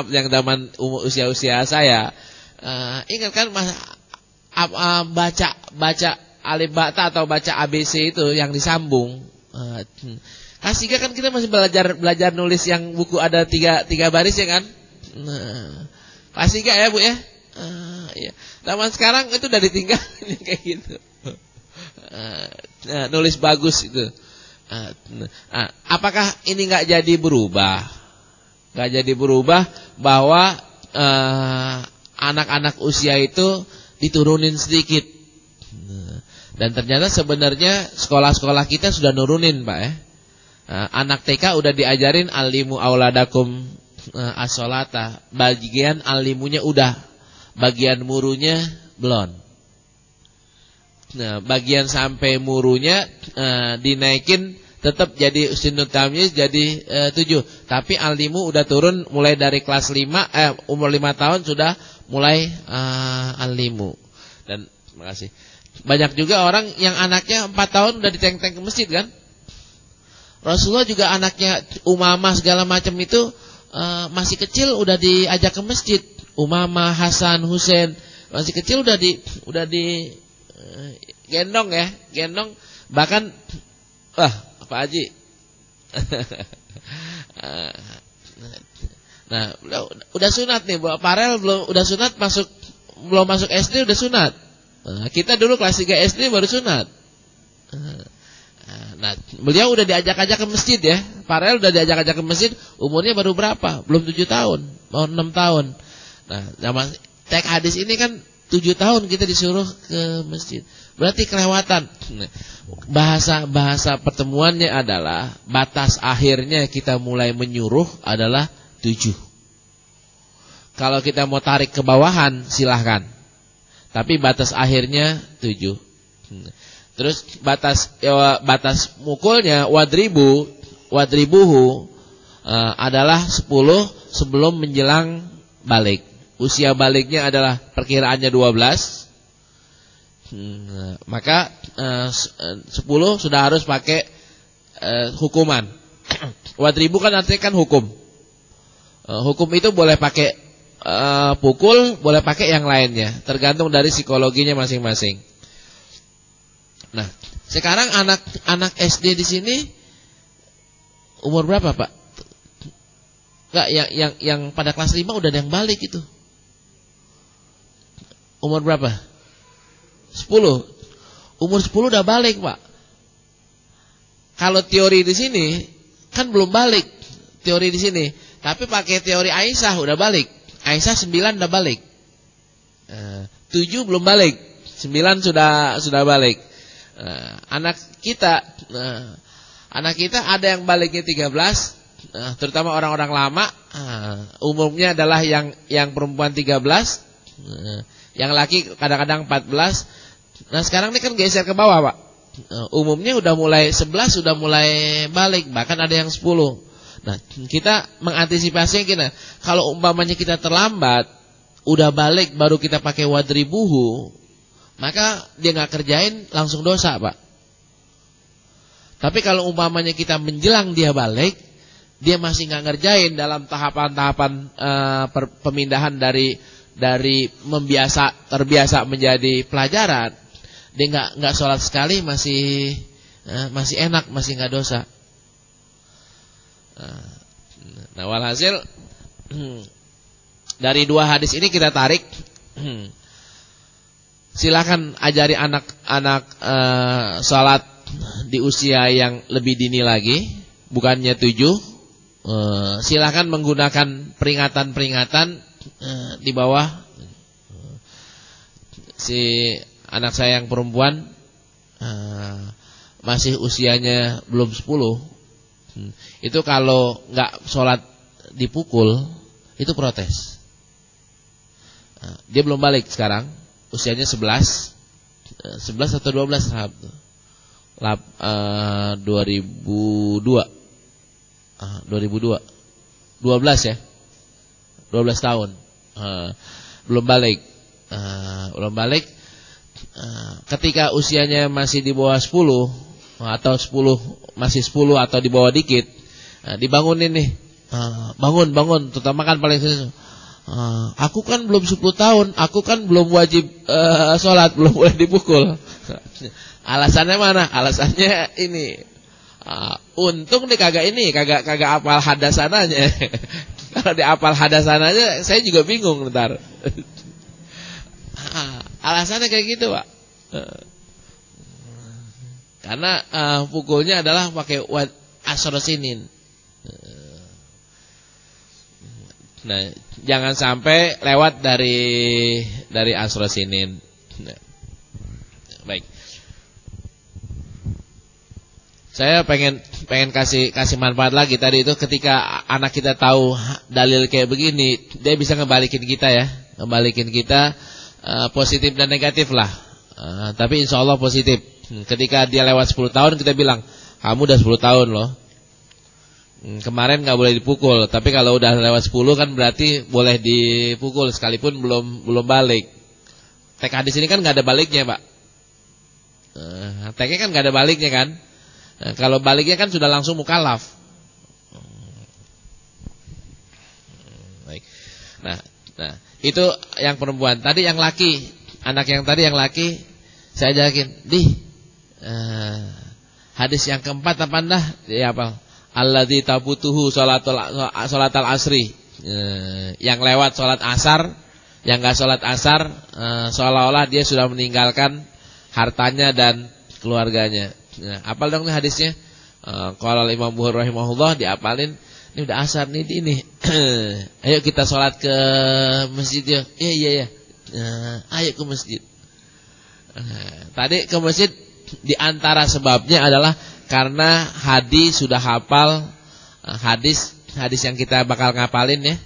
yang zaman usia saya. Ingat kan baca alif bata atau baca ABC itu yang disambung. Kelas 3 kan kita masih belajar nulis yang buku ada tiga baris ya kan. Kelas 3 ya Bu ya. Ya. Zaman sekarang itu udah ditinggalin kayak gitu. Nulis bagus itu. Apakah ini nggak jadi berubah? Nggak jadi berubah bahwa anak-anak usia itu diturunin sedikit. Dan ternyata sebenarnya sekolah-sekolah kita sudah nurunin, Pak ya. Anak TK udah diajarin alimu auladakum as-sholata. Bagian alimunya udah, bagian murunya belum. Nah, bagian sampai murunya dinaikin tetap jadi sunnah tamyiz jadi 7. Tapi alimu udah turun mulai dari kelas 5 umur 5 tahun sudah mulai alimu. Dan terima kasih. Banyak juga orang yang anaknya 4 tahun udah diteng-teng ke masjid kan? Rasulullah juga anaknya Umamah segala macam itu masih kecil udah diajak ke masjid. Umamah, Hasan, Husain masih kecil udah di gendong ya, gendong bahkan Pak Haji. Nah, udah sunat nih, Bu Farel belum udah sunat belum masuk SD udah sunat. Kita dulu kelas 3 SD baru sunat. Nah, beliau udah diajak-ajak ke masjid ya. Farel udah diajak-ajak ke masjid, umurnya baru berapa? Belum 7 tahun, mau 6 tahun. Nah, zaman teks hadis ini kan 7 tahun kita disuruh ke masjid. Berarti kelewatan. Bahasa pertemuannya adalah batas akhirnya kita mulai menyuruh adalah 7. Kalau kita mau tarik ke bawahan silahkan. Tapi batas akhirnya 7. Terus batas mukulnya wadribuhu adalah 10 sebelum menjelang balik. Usia baliknya adalah perkiraannya 12. Maka 10 sudah harus pakai hukuman. Wadribu kan artinya kan hukum. Hukum itu boleh pakai pukul, boleh pakai yang lainnya, tergantung dari psikologinya masing-masing. Nah, sekarang anak SD di sini umur berapa, Pak? Enggak, yang pada kelas 5 udah ada yang balik itu. Umur berapa? 10. Umur 10 udah balik, Pak. Kalau teori di sini kan belum balik. Teori di sini, tapi pakai teori Aisyah udah balik. Aisyah 9 udah balik. 7 belum balik. 9 sudah balik. Anak kita ada yang baliknya 13, terutama orang-orang lama. Umumnya adalah yang perempuan 13, yang laki kadang-kadang 14. Nah, sekarang ini kan geser ke bawah, Pak. Umumnya udah mulai 11 sudah mulai balik, bahkan ada yang 10. Nah, kita mengantisipasinya gini. Kalau umpamanya kita terlambat, udah balik baru kita pakai wadribuhu, maka dia nggak kerjain langsung dosa, Pak. Tapi kalau umpamanya kita menjelang dia balik, dia masih nggak ngerjain dalam tahapan-tahapan pemindahan dari terbiasa menjadi pelajaran, dia nggak sholat sekali masih enak, masih nggak dosa. Nah, walhasil dari dua hadis ini kita tarik, silakan ajari anak-anak salat di usia yang lebih dini lagi, bukannya 7. Silakan menggunakan peringatan-peringatan di bawah. Si anak saya yang perempuan masih usianya belum 10. Itu kalau nggak sholat dipukul, itu protes. Dia belum balik sekarang, usianya 11 atau 12 tahap. 2002 12 ya, 12 tahun. Belum balik. Ketika usianya masih di bawah 10 atau 10 masih 10 atau di bawah dikit, dibangunin nih. Bangun, terutama kan paling sering. Aku kan belum 10 tahun, aku kan belum wajib sholat, belum boleh dipukul. Alasannya mana? Alasannya ini. Untung nih kagak apal hadasananya. Kalau di apal hadasananya saya juga bingung ntar. Alasannya kayak gitu, Pak. Karena pukulnya adalah pakai asrosinin. Nah, jangan sampai lewat dari asrosinin. Baik. Saya pengen kasih manfaat lagi tadi itu, ketika anak kita tahu dalil kayak begini, dia bisa ngebalikin kita ya, positif dan negatif lah. Tapi insya Allah positif. Ketika dia lewat 10 tahun kita bilang, kamu udah 10 tahun loh. Kemarin nggak boleh dipukul, tapi kalau udah lewat 10 kan berarti boleh dipukul sekalipun belum balik. Tek hadis ini kan nggak ada baliknya, Pak. Teknya kan nggak ada baliknya kan. Nah, kalau baliknya kan sudah langsung mukallaf. Baik. Nah, itu yang perempuan. Tadi yang laki, anak yang tadi yang laki, saya ajakin, hadis yang keempat apa dah? Dia apa? Alladzi tabutuhu sholatal asri. Yang lewat sholat asar, yang enggak sholat asar, seolah-olah dia sudah meninggalkan hartanya dan keluarganya. Nah, apal dong nih hadisnya. Qala Imam Bukhari rahimahullah, diapalin. Ini udah asar nih ini. Ayo kita sholat ke masjid ya. Iya. Ayo ke masjid. Tadi ke masjid di antara sebabnya adalah karena hadis sudah hafal hadis yang kita bakal ngapalin ya.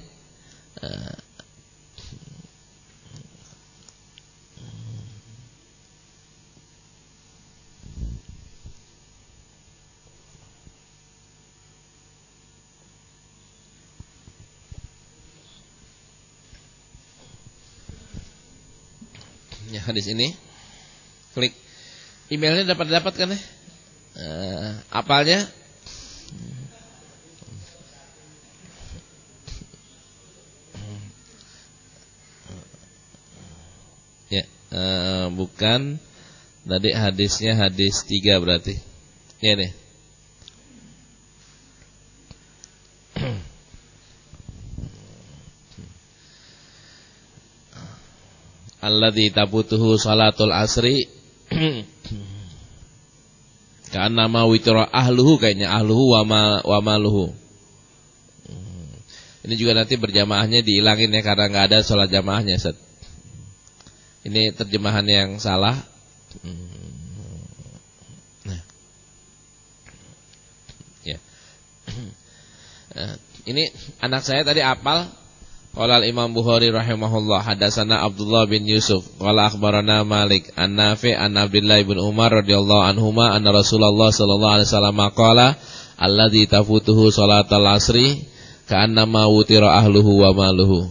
Ya, hadis ini klik emailnya dapat kan ya, apalnya ya, bukan tadi hadisnya hadis 3 berarti ya nih. Alladzi tabutuhu salatul asri karena ma witra ahluhu, kayaknya ahluhu wa maluhu. Ini juga nanti berjamaahnya dihilangin ya, karena enggak ada salat jamaahnya, Ustaz. Ini terjemahan yang salah. Nah. Ya. Ini anak saya tadi apal. Qala Imam Bukhari rahimahullah, hadatsana Abdullah bin Yusuf qala akhbarana Malik an Nafi' an Abdullah bin Umar radhiyallahu anhuma anna Rasulullah sallallahu alaihi wasallam qala alladzi tafutuhu salatal asri ka'annama wutira ahluhu wa maluhu.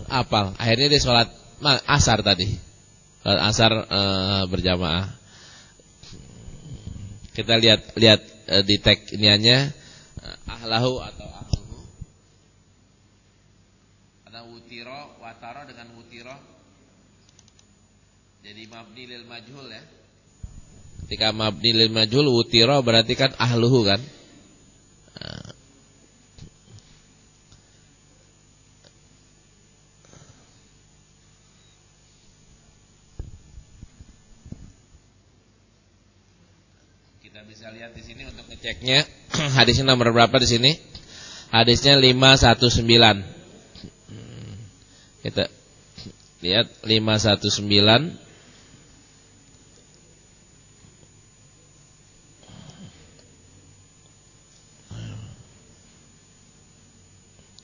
Apal, akhirnya dia salat asar tadi. Salat asar berjamaah. Kita lihat di tag iniannya ahlahu atau wataro dengan wutiro, jadi mabni lil majhul ya. Ketika mabni lil majhul wutiro berarti kan ahluhu kan. Kita bisa lihat di sini untuk ngeceknya. Hadisnya nomor berapa di sini? Hadisnya 519. Kita lihat 519.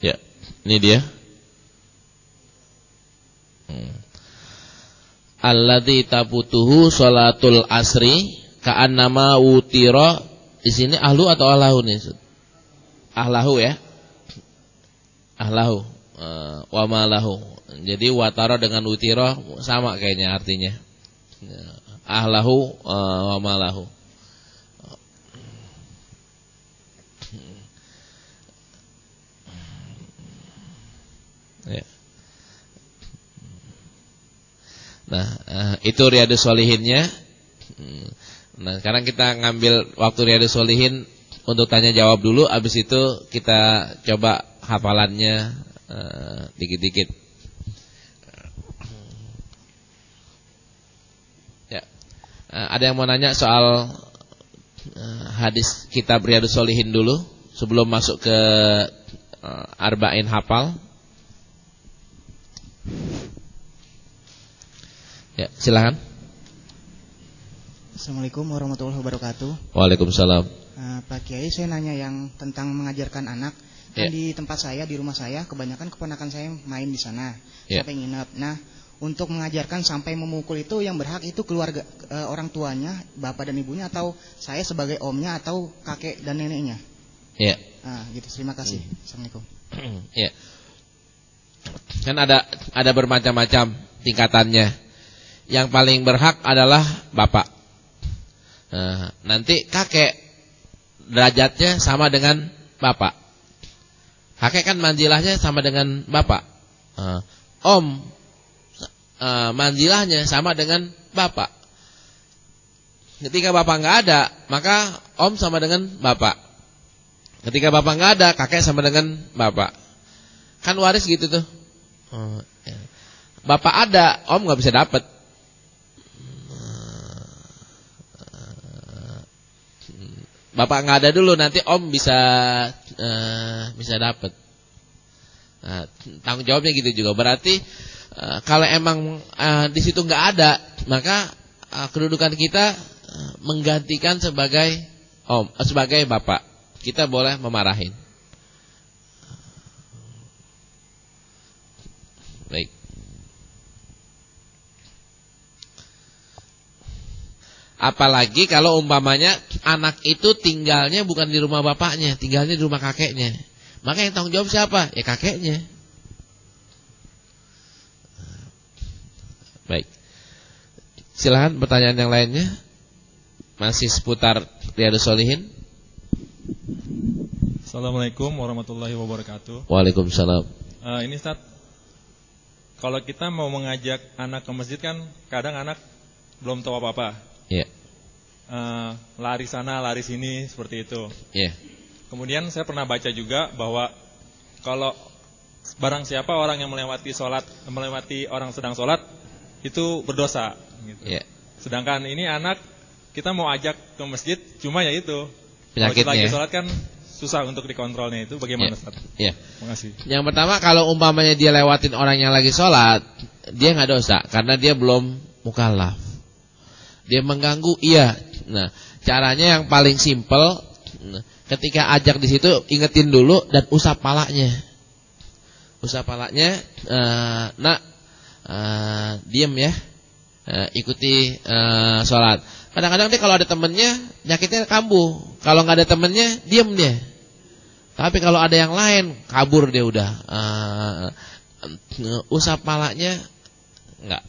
Ya, ini dia. Alladzi tabutuhu sholatul asri ka'annama wutira. Di sini ahlu atau ahlahu nih? Ahlahu ya. Ahlahu wa malahu. Jadi watara dengan wutira sama kayaknya artinya. Ahlahu wa malahu. Ya. Nah, itu Riyadhus Shalihinnya. Nah, sekarang kita ngambil waktu Riyadhus Shalihin untuk tanya jawab dulu. Abis itu kita coba hafalannya dikit-dikit. Ya, ada yang mau nanya soal hadis kitab Riyadhus Shalihin dulu sebelum masuk ke Arba'in hafal? Ya, silakan. Assalamualaikum warahmatullahi wabarakatuh. Waalaikumsalam. Pak Kiai, saya nanya yang tentang mengajarkan anak. Kan di tempat saya, di rumah saya, kebanyakan keponakan saya main di sana, sampai nginep. Nah, untuk mengajarkan sampai memukul itu yang berhak itu keluarga, orang tuanya, bapak dan ibunya, atau saya sebagai omnya atau kakek dan neneknya? Ya. Nah, gitu. Terima kasih. Assalamualaikum. Ya. Kan ada bermacam-macam tingkatannya. Yang paling berhak adalah bapak. Nah, nanti kakek derajatnya sama dengan bapak. Kakek kan manzilahnya sama dengan bapak. Om manzilahnya sama dengan bapak. Ketika bapak nggak ada, maka om sama dengan bapak. Ketika bapak nggak ada, kakek sama dengan bapak. Kan waris gitu tuh. Bapak ada, om nggak bisa dapat. Bapak nggak ada dulu, nanti om bisa dapat. Nah, tanggung jawabnya gitu juga. Berarti kalau emang di situ nggak ada, maka kedudukan kita menggantikan sebagai om, sebagai bapak. Kita boleh memarahin. Baik. Apalagi kalau umpamanya anak itu tinggalnya bukan di rumah bapaknya, tinggalnya di rumah kakeknya. Maka yang tanggung jawab siapa? Ya kakeknya. Baik. Silakan pertanyaan yang lainnya. Masih seputar Riyadhus Shalihin. Assalamualaikum warahmatullahi wabarakatuh. Waalaikumsalam. Ini Ustaz, kalau kita mau mengajak anak ke masjid kan kadang anak belum tahu apa-apa. Ya. Lari sana, lari sini, seperti itu. Ya. Kemudian saya pernah baca juga bahwa kalau barang siapa orang yang melewati orang sedang sholat itu berdosa. Gitu. Ya. Sedangkan ini anak kita mau ajak ke masjid, cuma ya itu penyakitnya. Kalau kita lagi sholat kan susah untuk dikontrolnya itu. Bagaimana Ustaz? Ya. Terima kasih. Yang pertama, kalau umpamanya dia lewatin orang yang lagi sholat, dia nggak dosa karena dia belum mukallaf. Dia mengganggu, iya. Nah, caranya yang paling simpel, ketika ajak di situ ingetin dulu dan usap palanya. Usap palanya, diem ya, ikuti sholat. Kadang-kadang dia kalau ada temennya nyakitnya kambuh, kalau nggak ada temennya diem dia. Tapi kalau ada yang lain kabur dia udah. Usap palanya enggak.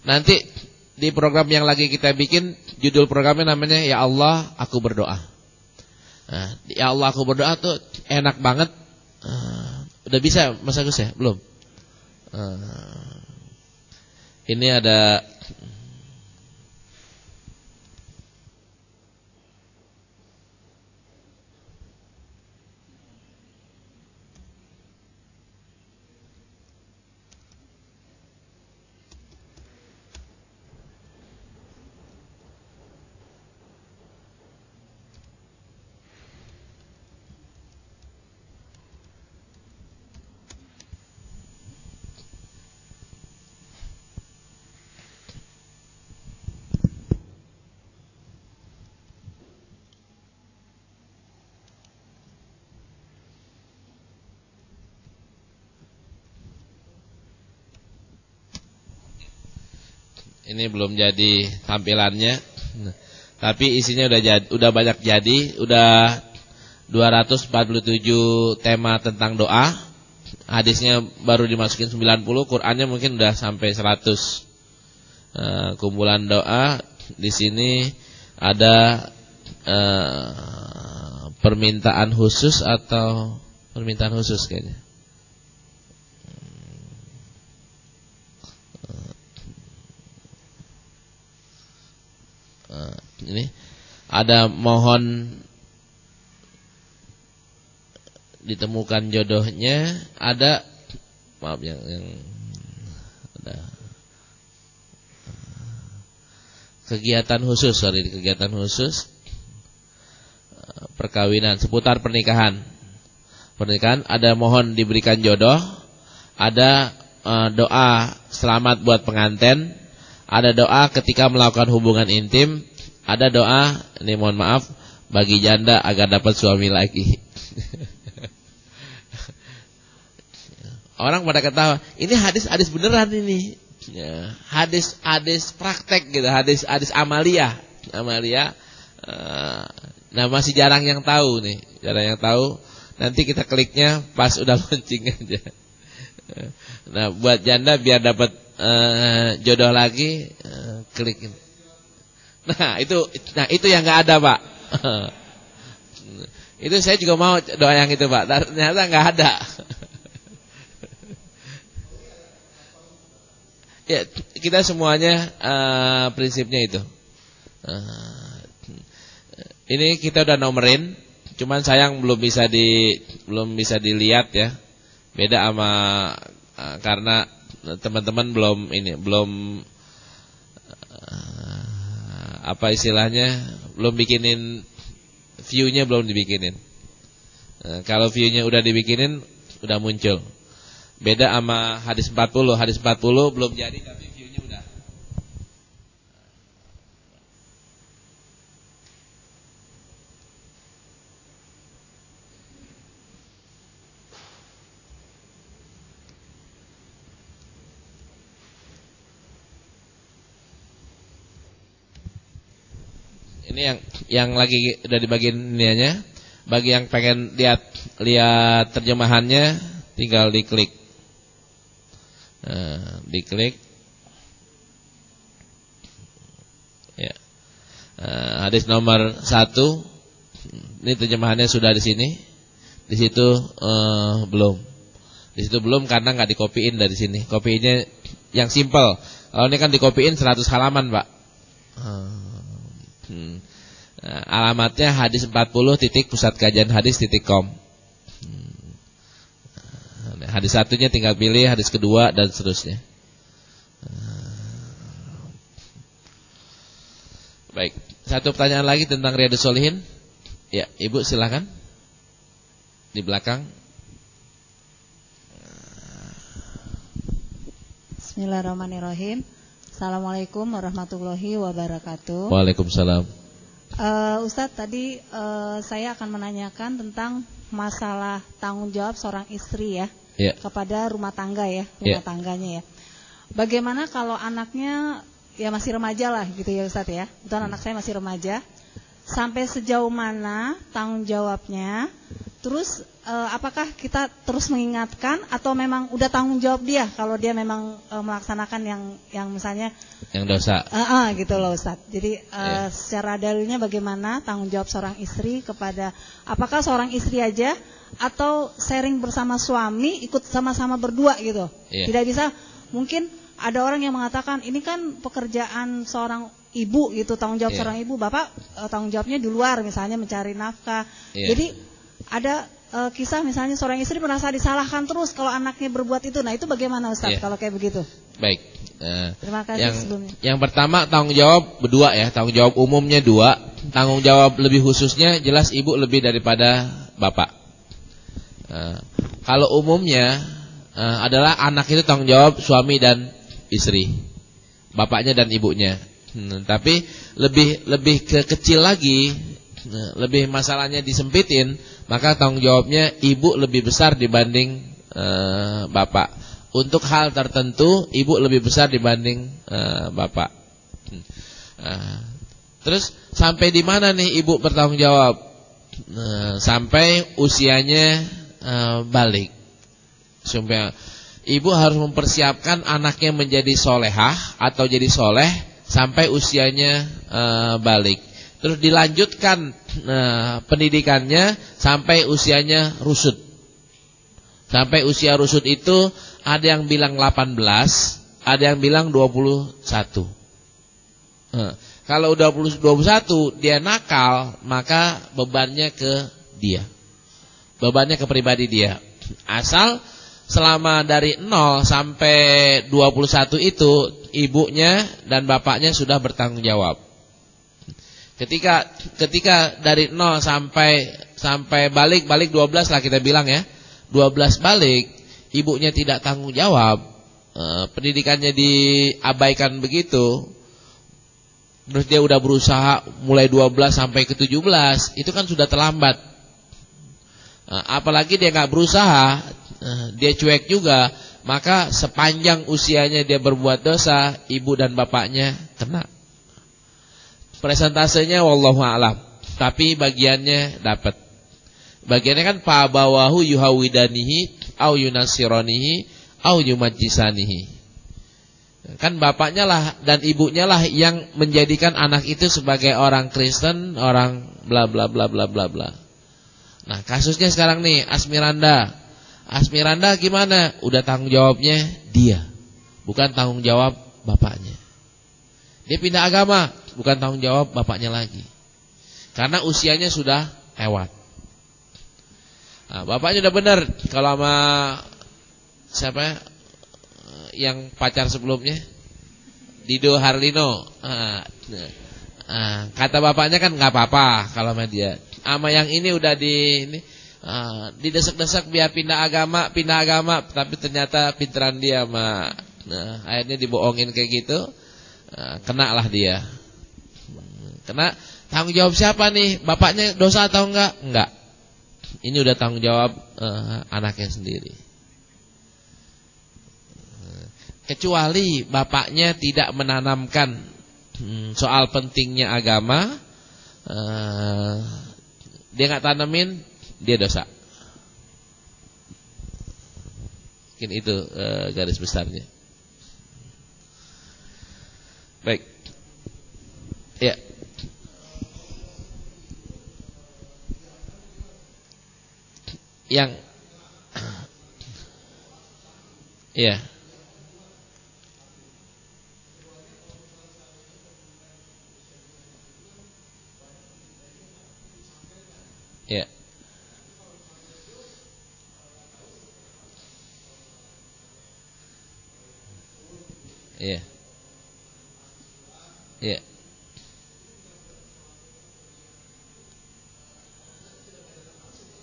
Nanti di program yang lagi kita bikin, judul programnya namanya Ya Allah Aku Berdoa. Nah, Ya Allah Aku Berdoa tuh enak banget. Udah bisa Mas Agus ya? Belum? Ini ada Ini belum jadi tampilannya. Tapi isinya udah banyak jadi, udah 247 tema tentang doa. Hadisnya baru dimasukin 90, Qur'annya mungkin udah sampai 100. Kumpulan doa di sini ada permintaan khusus atau permintaan khusus kayaknya. Ini ada mohon ditemukan jodohnya, ada maaf yang ada kegiatan khusus, kegiatan khusus perkawinan, seputar pernikahan. Pernikahan ada mohon diberikan jodoh, ada doa selamat buat pengantin, ada doa ketika melakukan hubungan intim, ada doa, ini mohon maaf, bagi janda agar dapat suami lagi. Orang pada ketawa, ini hadis beneran ini. Ya, hadis praktek gitu, hadis amalia. Nah masih jarang yang tahu nih, Nanti kita kliknya pas udah launching aja. Nah buat janda biar dapat jodoh lagi, klik ini. Nah itu yang nggak ada, Pak. Itu saya juga mau doa yang itu, Pak. Ternyata nggak ada. Ya, kita semuanya prinsipnya itu. Ini kita udah nomerin, cuman sayang belum bisa dilihat ya. Beda sama karena teman-teman belum apa istilahnya, belum bikinin view-nya, belum dibikinin. Kalau view-nya udah dibikinin, udah muncul. Beda sama hadis 40. Hadis 40 belum jadi tapi view-nya udah. Ini yang lagi udah dibagiin iniannya. Bagi yang pengen lihat terjemahannya, tinggal diklik. Diklik. Ya. Hadis nomor 1. Ini terjemahannya sudah di sini. Di situ belum. Di situ belum karena nggak dikopiin dari sini. Kopiinnya yang simple. Kalau ini kan dikopiin 100 halaman, Pak. Alamatnya hadis40.pusatkajianhadis.com. Hadis satunya tinggal pilih, hadis kedua dan seterusnya. Baik, satu pertanyaan lagi tentang Riyadhus Shalihin. Ya, Ibu silakan. Di belakang. Bismillahirrahmanirrahim. Assalamualaikum warahmatullahi wabarakatuh. Waalaikumsalam. Ustadz, tadi saya akan menanyakan tentang masalah tanggung jawab seorang istri ya, kepada rumah tangga ya, tangganya ya. Bagaimana kalau anaknya ya masih remaja lah gitu ya Ustadz ya. Betul, anak saya masih remaja. Sampai sejauh mana tanggung jawabnya? Terus apakah kita terus mengingatkan atau memang udah tanggung jawab dia kalau dia memang melaksanakan yang misalnya yang dosa. Gitu loh Ustaz. Jadi secara dalilnya bagaimana tanggung jawab seorang istri kepada, apakah seorang istri aja atau sharing bersama suami, ikut sama-sama berdua gitu. Tidak bisa, mungkin ada orang yang mengatakan ini kan pekerjaan seorang ibu gitu, tanggung jawab seorang ibu, bapak tanggung jawabnya di luar misalnya mencari nafkah. Jadi ada kisah misalnya seorang istri merasa disalahkan terus kalau anaknya berbuat itu. Nah itu bagaimana Ustaz kalau kayak begitu? Baik. Terima kasih sebelumnya. Yang pertama tanggung jawab berdua ya, tanggung jawab umumnya dua, tanggung jawab lebih khususnya jelas ibu lebih daripada bapak. Kalau umumnya adalah anak itu tanggung jawab suami dan istri, bapaknya dan ibunya. Tapi lebih ke kecil lagi, lebih masalahnya disempitin, maka tanggung jawabnya ibu lebih besar dibanding bapak. untuk hal tertentu ibu lebih besar dibanding bapak. Terus sampai di mana nih ibu bertanggung jawab? Sampai usianya balik. Sampai ibu harus mempersiapkan anaknya menjadi solehah atau jadi soleh sampai usianya balik. Terus dilanjutkan pendidikannya sampai usianya rusud. Sampai usia rusud itu ada yang bilang 18, ada yang bilang 21. Kalau udah 21 dia nakal, maka bebannya ke dia. Bebannya ke pribadi dia. Asal selama dari 0 sampai 21 itu ibunya dan bapaknya sudah bertanggung jawab. Ketika dari 0 sampai balik 12 lah kita bilang ya. 12 balik, ibunya tidak tanggung jawab, pendidikannya diabaikan begitu. Terus dia udah berusaha mulai 12 sampai ke 17, itu kan sudah terlambat. Apalagi dia nggak berusaha, dia cuek juga, maka sepanjang usianya dia berbuat dosa, ibu dan bapaknya kena. Presentasenya wallahu a'lam, tapi bagiannya dapat. Bagiannya kan fa bawahu yuhawidanihi au yunasiranihi au yumajjisanihi. Kan bapaknya lah dan ibunya lah yang menjadikan anak itu sebagai orang Kristen, orang bla bla bla bla bla bla. Nah, kasusnya sekarang nih Asmiranda. Asmiranda gimana? Udah tanggung jawabnya dia, bukan tanggung jawab bapaknya. Dia pindah agama, bukan tanggung jawab bapaknya lagi. Karena usianya sudah lewat. Nah, bapaknya udah benar kalau sama siapa yang pacar sebelumnya, Dido Harlino. Kata bapaknya kan nggak apa-apa kalau sama dia. Sama yang ini udah didesak-desak biar pindah agama, tapi ternyata pinteran dia sama. Nah, akhirnya dibohongin kayak gitu, kena lah dia. Kena tanggung jawab siapa nih? Bapaknya dosa atau enggak? Enggak. Ini udah tanggung jawab anaknya sendiri. Kecuali bapaknya tidak menanamkan soal pentingnya agama, dia nggak tanamin, dia dosa. Mungkin itu garis besarnya. Baik. Ya. Yang ya. Ya. Ya. Ya.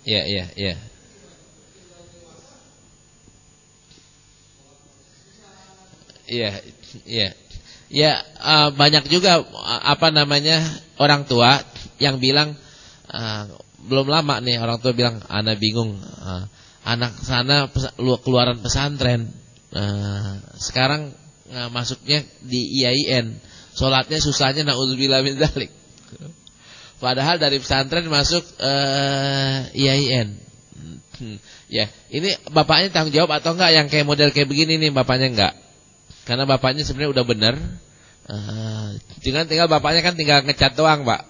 Ya, ya, ya. Iya, iya. Ya, banyak juga orang tua yang bilang belum lama nih orang tua bilang anak bingung, anak sana keluaran pesantren, sekarang masuknya di IAIN, sholatnya susahnya naudzubillah min dzalik. Padahal dari pesantren masuk IAIN. Ya, ini bapaknya tanggung jawab atau enggak yang kayak model kayak begini nih? Bapaknya enggak. Karena bapaknya sebenarnya udah benar. Tinggal bapaknya kan tinggal ngecat doang, Pak.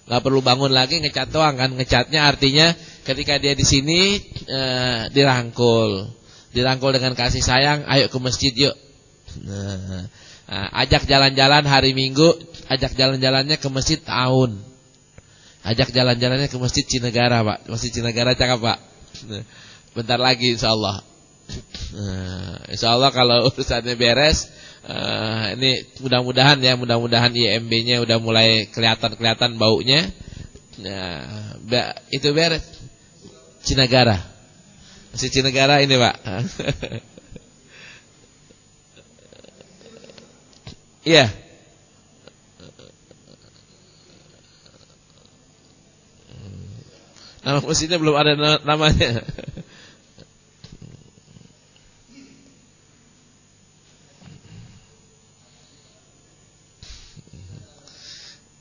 Enggak perlu bangun lagi, ngecat doang kan. Ngecatnya artinya ketika dia di sini dirangkul. Dirangkul dengan kasih sayang, ayo ke masjid yuk. Ajak jalan-jalan hari Minggu, ajak jalan-jalannya ke masjid tahun. Ajak jalan-jalannya ke Masjid Cinegara, Pak. Masjid Cinegara cakep, Pak. Bentar lagi insyaallah. Insyaallah kalau urusannya beres, ini mudah-mudahan IMB-nya udah mulai kelihatan baunya. Itu beres. Cinegara. Masjid Cinegara ini, Pak. Iya. Nama masjidnya belum ada namanya.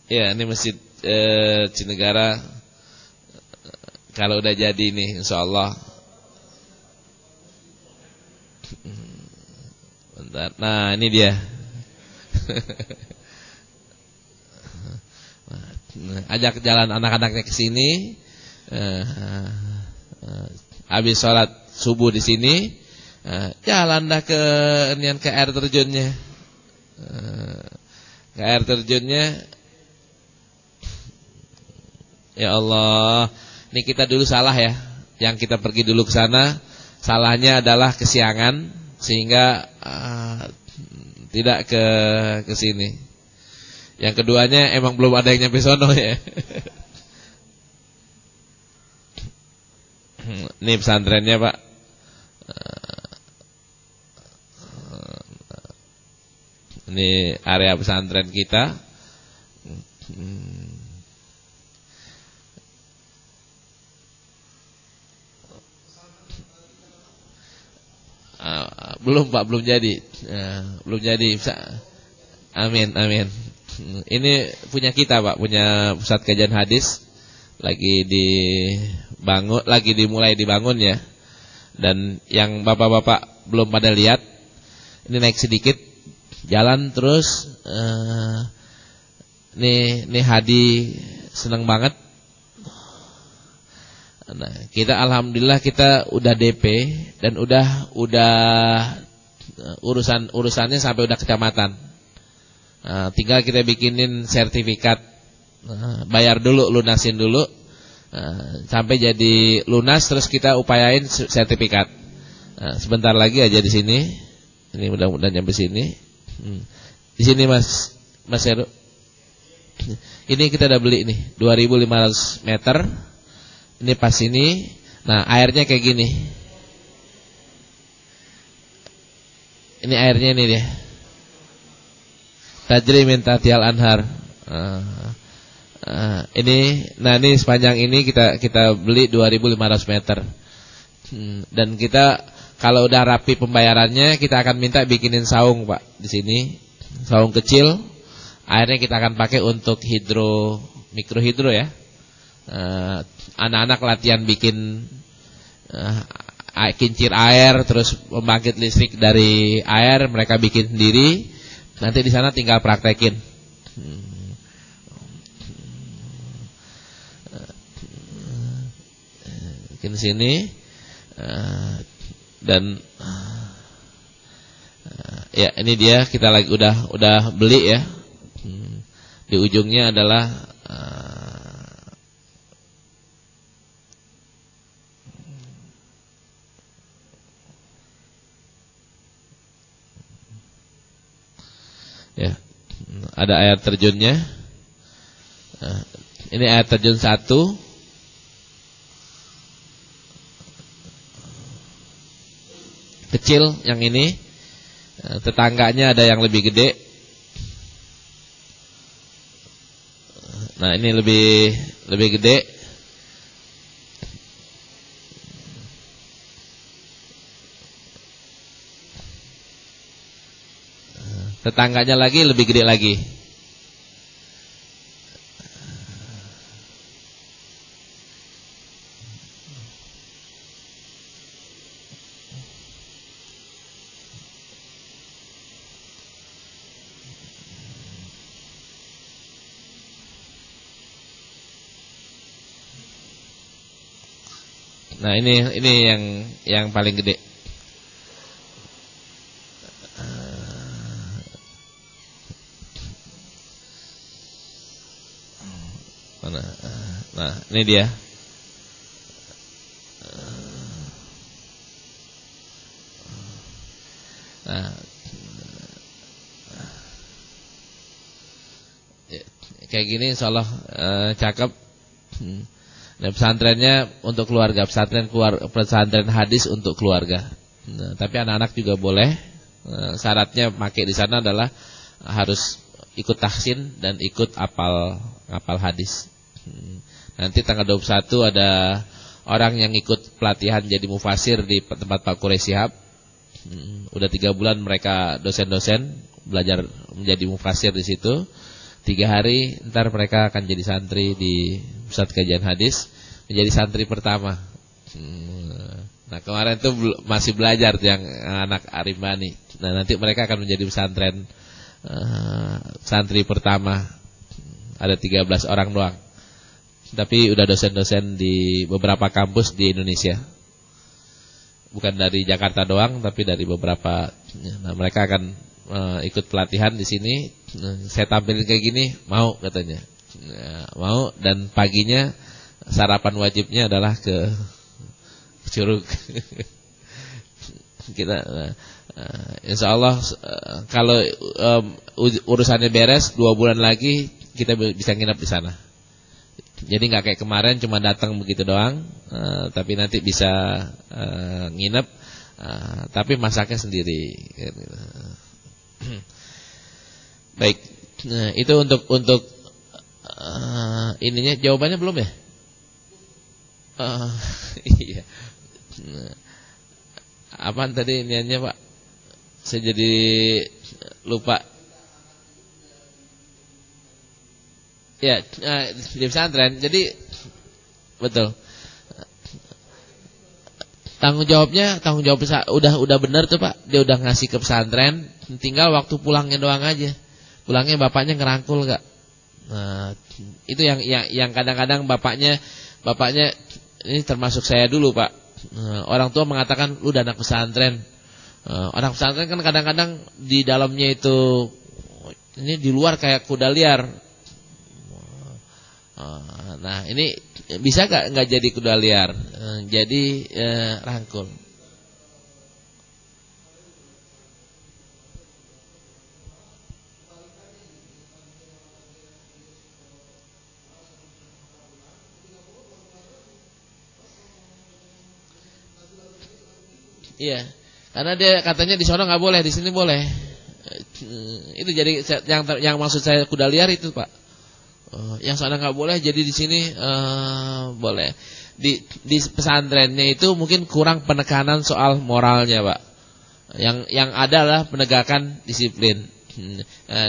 Ya, ini masjid Cinegara kalau udah jadi nih insyaallah. Bentar. Nah, ini dia. Ajak jalan anak-anaknya ke sini. Habis sholat subuh di sini, jalan dah ke air terjunnya. Ke air terjunnya. Ya Allah, ini kita dulu salah ya. Yang kita pergi dulu ke sana, salahnya adalah kesiangan sehingga tidak ke sini. Yang keduanya emang belum ada yang nyampe sono ya. Ini pesantrennya Pak. Ini area pesantren kita. Belum Pak, belum jadi. Belum jadi. Amin, amin. Ini punya kita Pak, punya pusat kajian hadis. Lagi dibangun, lagi dimulai dibangun ya. Dan yang bapak-bapak belum pada lihat, ini naik sedikit, jalan terus. Nih Hadi senang banget. Nah, kita alhamdulillah kita udah DP dan udah urusannya sampai udah kecamatan. Tinggal kita bikinin sertifikat, bayar dulu, lunasin dulu, sampai jadi lunas terus kita upayain sertifikat. Sebentar lagi aja di sini. Ini mudah-mudahan nyampe sini. Di sini Mas Heru. Ini kita udah beli nih 2.500 meter. Ini pas ini. Nah, airnya kayak gini. Ini airnya ini dia. Tajri min tahtihal anhar. Ini sepanjang ini kita beli 2.500 meter. Dan kita kalau udah rapi pembayarannya, kita akan minta bikinin saung Pak di sini, saung kecil. Airnya kita akan pakai untuk mikrohidro ya. Anak-anak latihan bikin kincir air, terus pembangkit listrik dari air mereka bikin sendiri. Nanti di sana tinggal praktekin. Bikin sini dan ya ini dia kita lagi udah beli ya. Di ujungnya adalah ya, ada air terjunnya. Ini air terjun 1. Kecil yang ini. Tetangganya ada yang lebih gede. Nah, ini lebih gede. Tetangganya lagi lebih gede lagi. Nah, ini yang paling gede. Nah, ini dia. Nah, kayak gini insyaallah cakep. Nah, pesantrennya untuk keluarga, pesantren hadis untuk keluarga. Nah, tapi anak-anak juga boleh. Syaratnya pakai di sana adalah harus ikut tahsin dan ikut apal hadis. Nanti tanggal 21 ada orang yang ikut pelatihan jadi mufasir di tempat Pak Quraish Shihab. Udah 3 bulan mereka dosen-dosen belajar menjadi mufasir di situ. 3 hari ntar mereka akan jadi santri di pusat kajian hadis, menjadi santri pertama. Nah kemarin tuh masih belajar tuh yang anak Arimbani. Nah nanti mereka akan menjadi pesantren santri pertama. Ada 13 orang doang. Tapi udah dosen-dosen di beberapa kampus di Indonesia. Bukan dari Jakarta doang, tapi dari beberapa. Nah mereka akan ikut pelatihan di sini. Saya tampilin kayak gini, mau katanya. Mau, dan paginya sarapan wajibnya adalah ke Curug. Kita insya Allah kalau urusannya beres 2 bulan lagi kita bisa nginep di sana. Jadi nggak kayak kemarin cuma datang begitu doang, tapi nanti bisa nginep, tapi masaknya sendiri. Baik, nah, itu untuk ininya. Jawabannya belum ya? Iya. Apaan tadi iniannya Pak? Saya jadi lupa. Ya, di pesantren. Jadi betul. Tanggung jawab udah benar tuh Pak. Dia udah ngasih ke pesantren, tinggal waktu pulangnya doang aja. Pulangnya bapaknya ngerangkul enggak? Nah, itu yang kadang-kadang bapaknya ini termasuk saya dulu Pak. Orang tua mengatakan lu udah anak pesantren. Orang pesantren kan kadang-kadang di dalamnya itu ini di luar kayak kuda liar. Nah ini bisa nggak jadi kuda liar, jadi rangkul. Iya, karena dia katanya di sana nggak boleh, di sini boleh. Itu jadi yang maksud saya kuda liar itu Pak. Yang sana nggak boleh, jadi di sini boleh. Di pesantrennya itu mungkin kurang penekanan soal moralnya Pak. Yang ada adalah penegakan disiplin.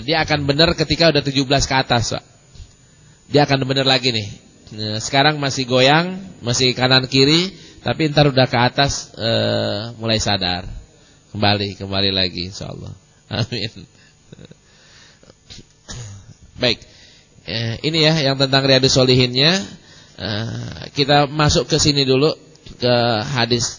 Dia akan benar ketika udah 17 ke atas Pak. Dia akan benar lagi nih. Sekarang masih goyang, masih kanan kiri. Tapi ntar udah ke atas mulai sadar. Kembali lagi insyaallah. Amin. Baik. Ini ya yang tentang Riyadhus Shalihinnya. Kita masuk ke sini dulu, ke hadis